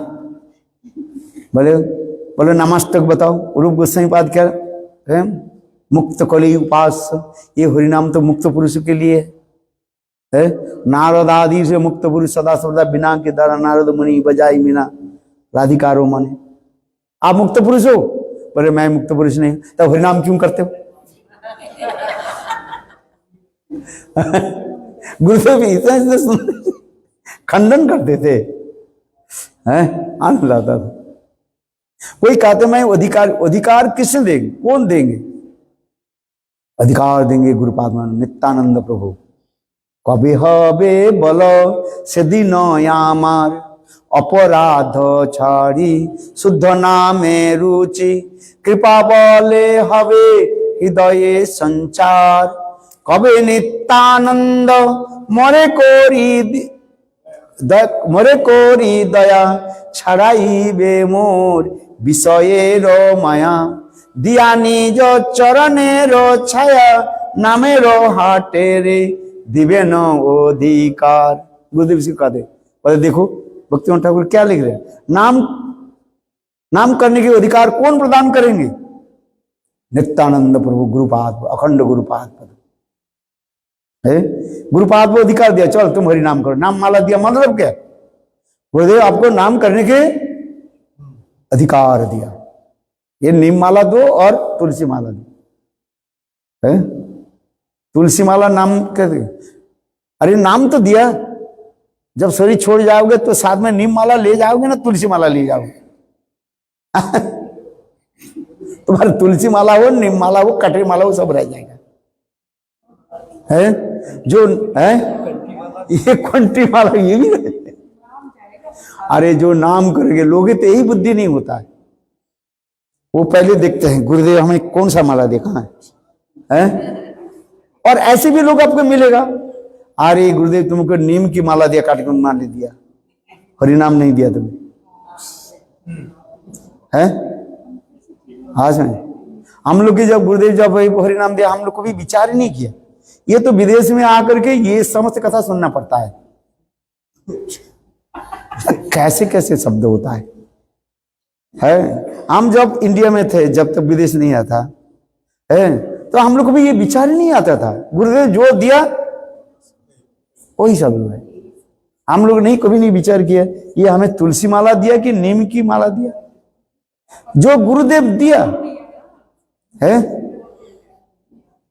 बोले नामाष्टक बताओ। रूप गोस्वामी पाद क्या है? मुक्त कली उपास, ये हरिनाम तो मुक्त पुरुष के लिए है। नारद आदि से मुक्त पुरुष सदा सर्वदा बिना के द्वारा नारद मुनि बजाई मीना राधिकारो माने। आप मुक्त पुरुष हो? बोले मैं मुक्त पुरुष नहीं। तब हरिनाम क्यों करते हो? गुरुदेव इतना खंडन करते थे, आनंद आता था। कोई कहते मैं अधिकार किसने देंगे, कौन देंगे? अधिकार देंगे गुरुपाद नित्यानंद प्रभु। कभी हबे बल सेदिन आमार अपराध छाड़ी शुद्ध नामे रुचि कृपा बले हबे हृदये संचार। कबे नित्यानंद मरे कोरी মরে করি দয়া ছাড়াইবে মোর বিষয়ের মায়া দিয়া নিজ চরণের ছায়া নামের हाटे रे दिवे न अधिकार। गुरुदेव जी कहते देखो भक्तिवंत ठाकुर क्या लिख रहे हैं, नाम करने के अधिकार कौन प्रदान करेंगे? नित्यानंद प्रभु गुरुपाद अखंड गुरुपाद पद है। गुरुपाद को अधिकार दिया, चल तुम हरि नाम करो, नाम माला दिया, मतलब क्या? गुरुदेव आपको नाम करने के अधिकार दिया, ये नीम माला दो और तुलसी माला दो है। तुलसी माला नाम कहते, अरे नाम तो दिया, जब शरीर छोड़ जाओगे तो साथ में नीम माला ले जाओगे ना, तुलसी माला ले जाओगे। तुम्हारी तुलसी माला हो, नीम माला हो, कटरी माला हो, सब रह जाएगा है। जो है ये कंठी माला ये भी रहे। अरे जो नाम करेंगे लोगे तो यही बुद्धि नहीं होता है, वो पहले देखते हैं गुरुदेव हमें कौन सा माला देखा है? और ऐसे भी लोग आपको मिलेगा, अरे गुरुदेव तुमको नीम की माला दिया, काट के मान दिया, हरिनाम नहीं दिया तुम्हें है। हाँ सर, हम लोग की जब गुरुदेव जब हरिनाम दिया, हम लोग को भी विचार ही नहीं किया। ये तो विदेश में आकर के ये समस्त कथा सुनना पड़ता है, कैसे कैसे शब्द होता है। हम जब इंडिया में थे, जब तक विदेश नहीं आता है, तो हम लोग को भी ये विचार ही नहीं आता था, गुरुदेव जो दिया वही शब्द है। हम लोग नहीं कभी नहीं विचार किया ये हमें तुलसी माला दिया कि नीम की माला दिया। जो गुरुदेव दिया है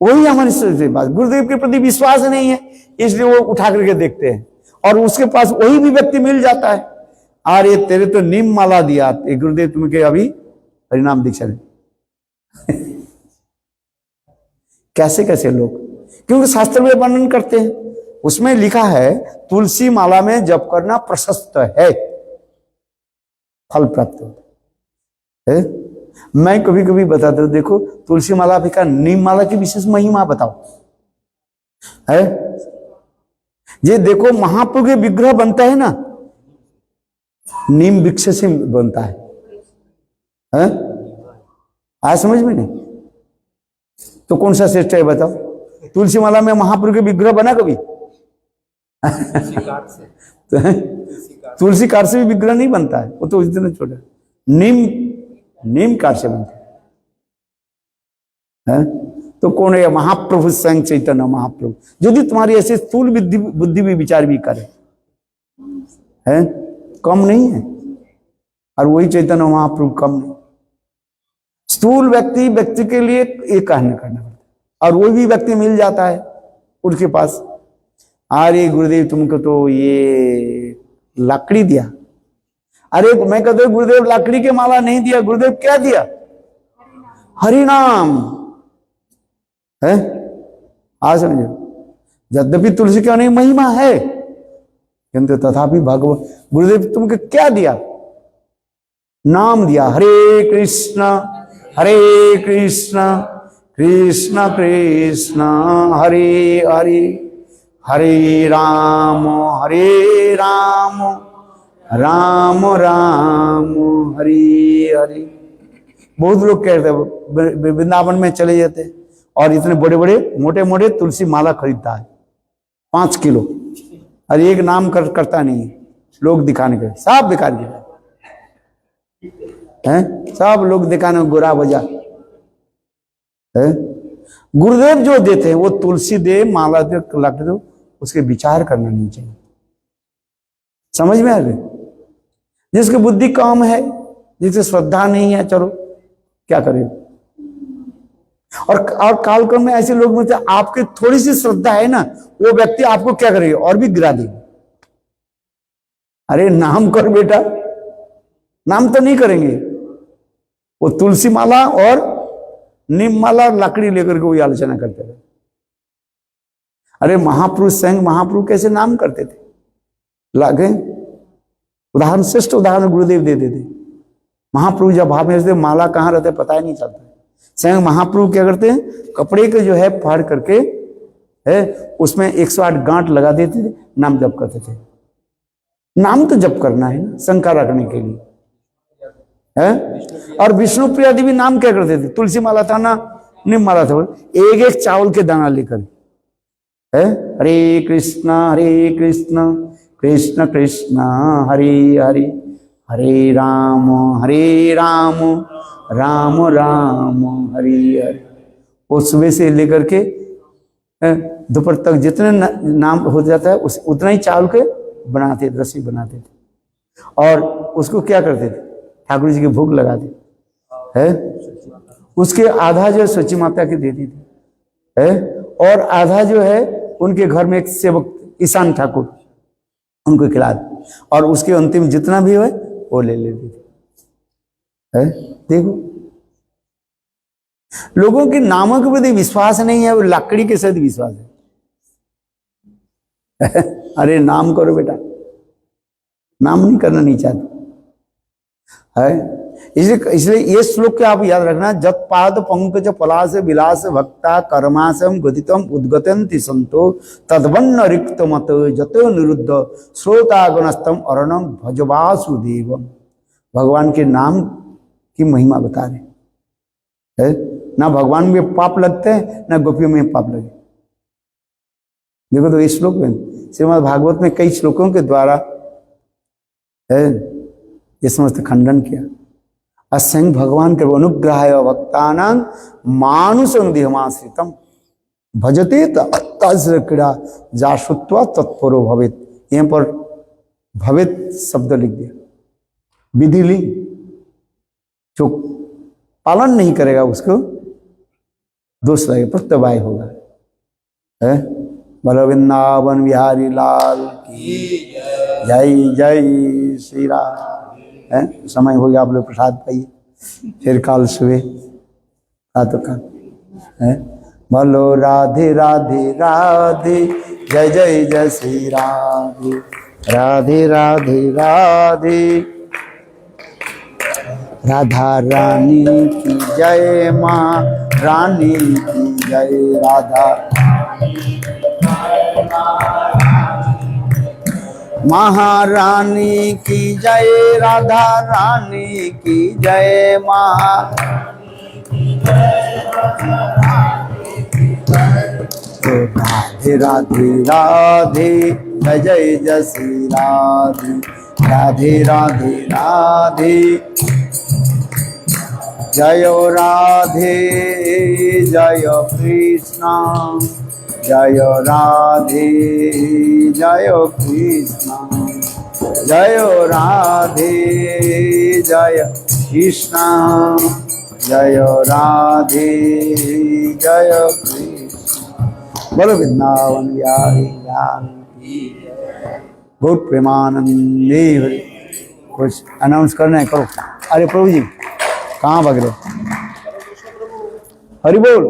वही हमारी बात। गुरुदेव के प्रति विश्वास नहीं है, इसलिए वो उठा करके देखते हैं और उसके पास वही भी व्यक्ति मिल जाता है, अरे तेरे तो नीम माला दिया, गुरुदेव तुम्हें अभी हरिनाम दीक्षा दे। कैसे कैसे लोग, क्योंकि शास्त्र में वर्णन करते हैं, उसमें लिखा है तुलसी माला में जप करना प्रशस्त है, फल प्राप्त होता है। मैं कभी कभी बताता हूं, देखो तुलसी माला का नीम माला की विशेष महिमा बताओ है। ये देखो महाप्रभु के विग्रह बनता है ना, नीम वृक्ष से बनता है? आज समझ में नहीं तो कौन सा श्रेष्ठ है बताओ? तुलसी माला में महाप्रभु के विग्रह बना कभी? तुलसी काठ से भी विग्रह नहीं बनता है, वो तो इतना छोटा, नीम काठ से बनता है। तो कौन है? महाप्रभु स्वयं चैतन्य महाप्रभु। यदि तुम्हारी ऐसे स्थूल बुद्धि भी विचार भी करे है, कम नहीं है, और वही चैतन्य महाप्रभु कम नहीं। स्थूल व्यक्ति के लिए एक कहना करना पड़ता है, और वो भी व्यक्ति मिल जाता है उनके पास, अरे गुरुदेव तुमको तो ये लकड़ी दिया। अरे मैं कहते हूं गुरुदेव लकड़ी के माला नहीं दिया, गुरुदेव क्या दिया? हरिनाम है। आज समझो, यद्यपि तुलसी की अनेक महिमा है, किंतु तथापि भगवान गुरुदेव तुमको क्या दिया? नाम दिया, हरे कृष्ण कृष्ण कृष्ण हरे हरे, हरे राम राम राम हरे हरे। बहुत लोग कहते हैं वृंदावन में चले जाते और इतने बड़े बड़े मोटे मोटे तुलसी माला खरीदता है 5 किलो, और एक नाम करता नहीं है, लोग दिखाने के, सब बेकार के हैं, सब लोग दिखाने गोरा बजा है। गुरुदेव जो देते हैं वो तुलसी दे, माला दे, लकड़ी दो, उसके विचार करना नहीं चाहिए। समझ में आ गई? जिसकी बुद्धि कम है, जिसे श्रद्धा नहीं है, चलो क्या करें। और कालक्रम में ऐसे लोग मिलते, आपके थोड़ी सी श्रद्धा है ना, वो व्यक्ति आपको क्या करेगा? और भी गिरा देगा। अरे नाम कर बेटा, नाम तो नहीं करेंगे, वो तुलसी माला और नीम माला लकड़ी लेकर के वही आलोचना करते रहे। अरे महापुरुष स्वयं महाप्रभु कैसे नाम करते थे, लागे उदाहरण, श्रेष्ठ उदाहरण गुरुदेव देते थे। महाप्रभु जब भाव में रहते, माला कहाँ रहते पता ही नहीं चलता। स्वयं महाप्रभु क्या करते हैं, कपड़े के जो है फाड़ करके है, उसमें 108 गांठ लगा देते थे, नाम जप करते थे। नाम तो जप करना है ना, शंका रखने के लिए है। और विष्णु प्रिया देवी नाम क्या करते थे? तुलसी माला था ना, निम माला था, एक एक चावल के दाना लेकर है। हरे कृष्ण कृष्ण कृष्ण हरे हरे, हरे राम राम राम हरे हरे। वो सुबह से लेकर के दोपहर तक जितने नाम हो जाता है उस उतना ही चावल के बनाते, रस्सी बनाते थे। और उसको क्या करते थे? ठाकुर जी के भोग लगाते है। उसके आधा जो सची माता के देती थी है, और आधा जो है उनके घर में एक सेवक ईशान ठाकुर, उनको खिला दे, और उसके अंतिम जितना भी है वो ले लेती थी है। देखो, लोगों के नामों के प्रति विश्वास नहीं है, वो लकड़ी के साथ विश्वास है। अरे नाम करो बेटा, नाम नहीं करना नहीं चाहते है। इसलिए ये श्लोक क्या आप याद रखना, जत पाद पंकज पलाश विलास भक्ता कर्माशम गदितम उद्गतंति संतो तद्वन्न रिक्त मत जतो निरुद्ध श्रोतागणस्तम अरणम भजवासुदेव। भगवान के नाम की महिमा बता रहे है। ना भगवान में पाप लगते हैं ना गोपियों में पाप लगे। देखो तो इस श्लोक में श्रीमद् भागवत में कई श्लोकों के द्वारा है ये समस्त खंडन किया। असंग भगवान के अनुग्रह भक्तानां मानुषं देहमाश्रितम भजते तज्र क्रीड़ा जाशुत्वा तत्परो भवेत। यहाँ पर भवेत शब्द लिख दिया, विधि लिंग। जो पालन नहीं करेगा उसको दोष लगेगा, प्रत्यवाय होगा है। बोलो वृंदावन बिहारी लाल की जय, जय श्री राम है। समय हो गया, आप लोग प्रसाद पाइए, फिर काल सुबह प्रातः काल है। बोलो राधे राधे राधे, जय जय जय श्री राधे, राधे राधे राधे। राधा रानी की जय, माँ रानी की जय, राधा महारानी की जय, राधा रानी की जय, राधे राधे राधे, जय जय जय श्री राधे, राधे राधे राधे। जय राधे जय कृष्णा, जय राधे जय कृष्णा, जय राधे जय कृष्णा, जय राधे जय कृष्णा। बोलो वृंदावन बिहारी लाल की जय। बहुत प्रेमानंदे हरि। कुछ अनाउंस करना है, करो। अरे प्रभु जी कहाँ भाग रहे? हरि बोल।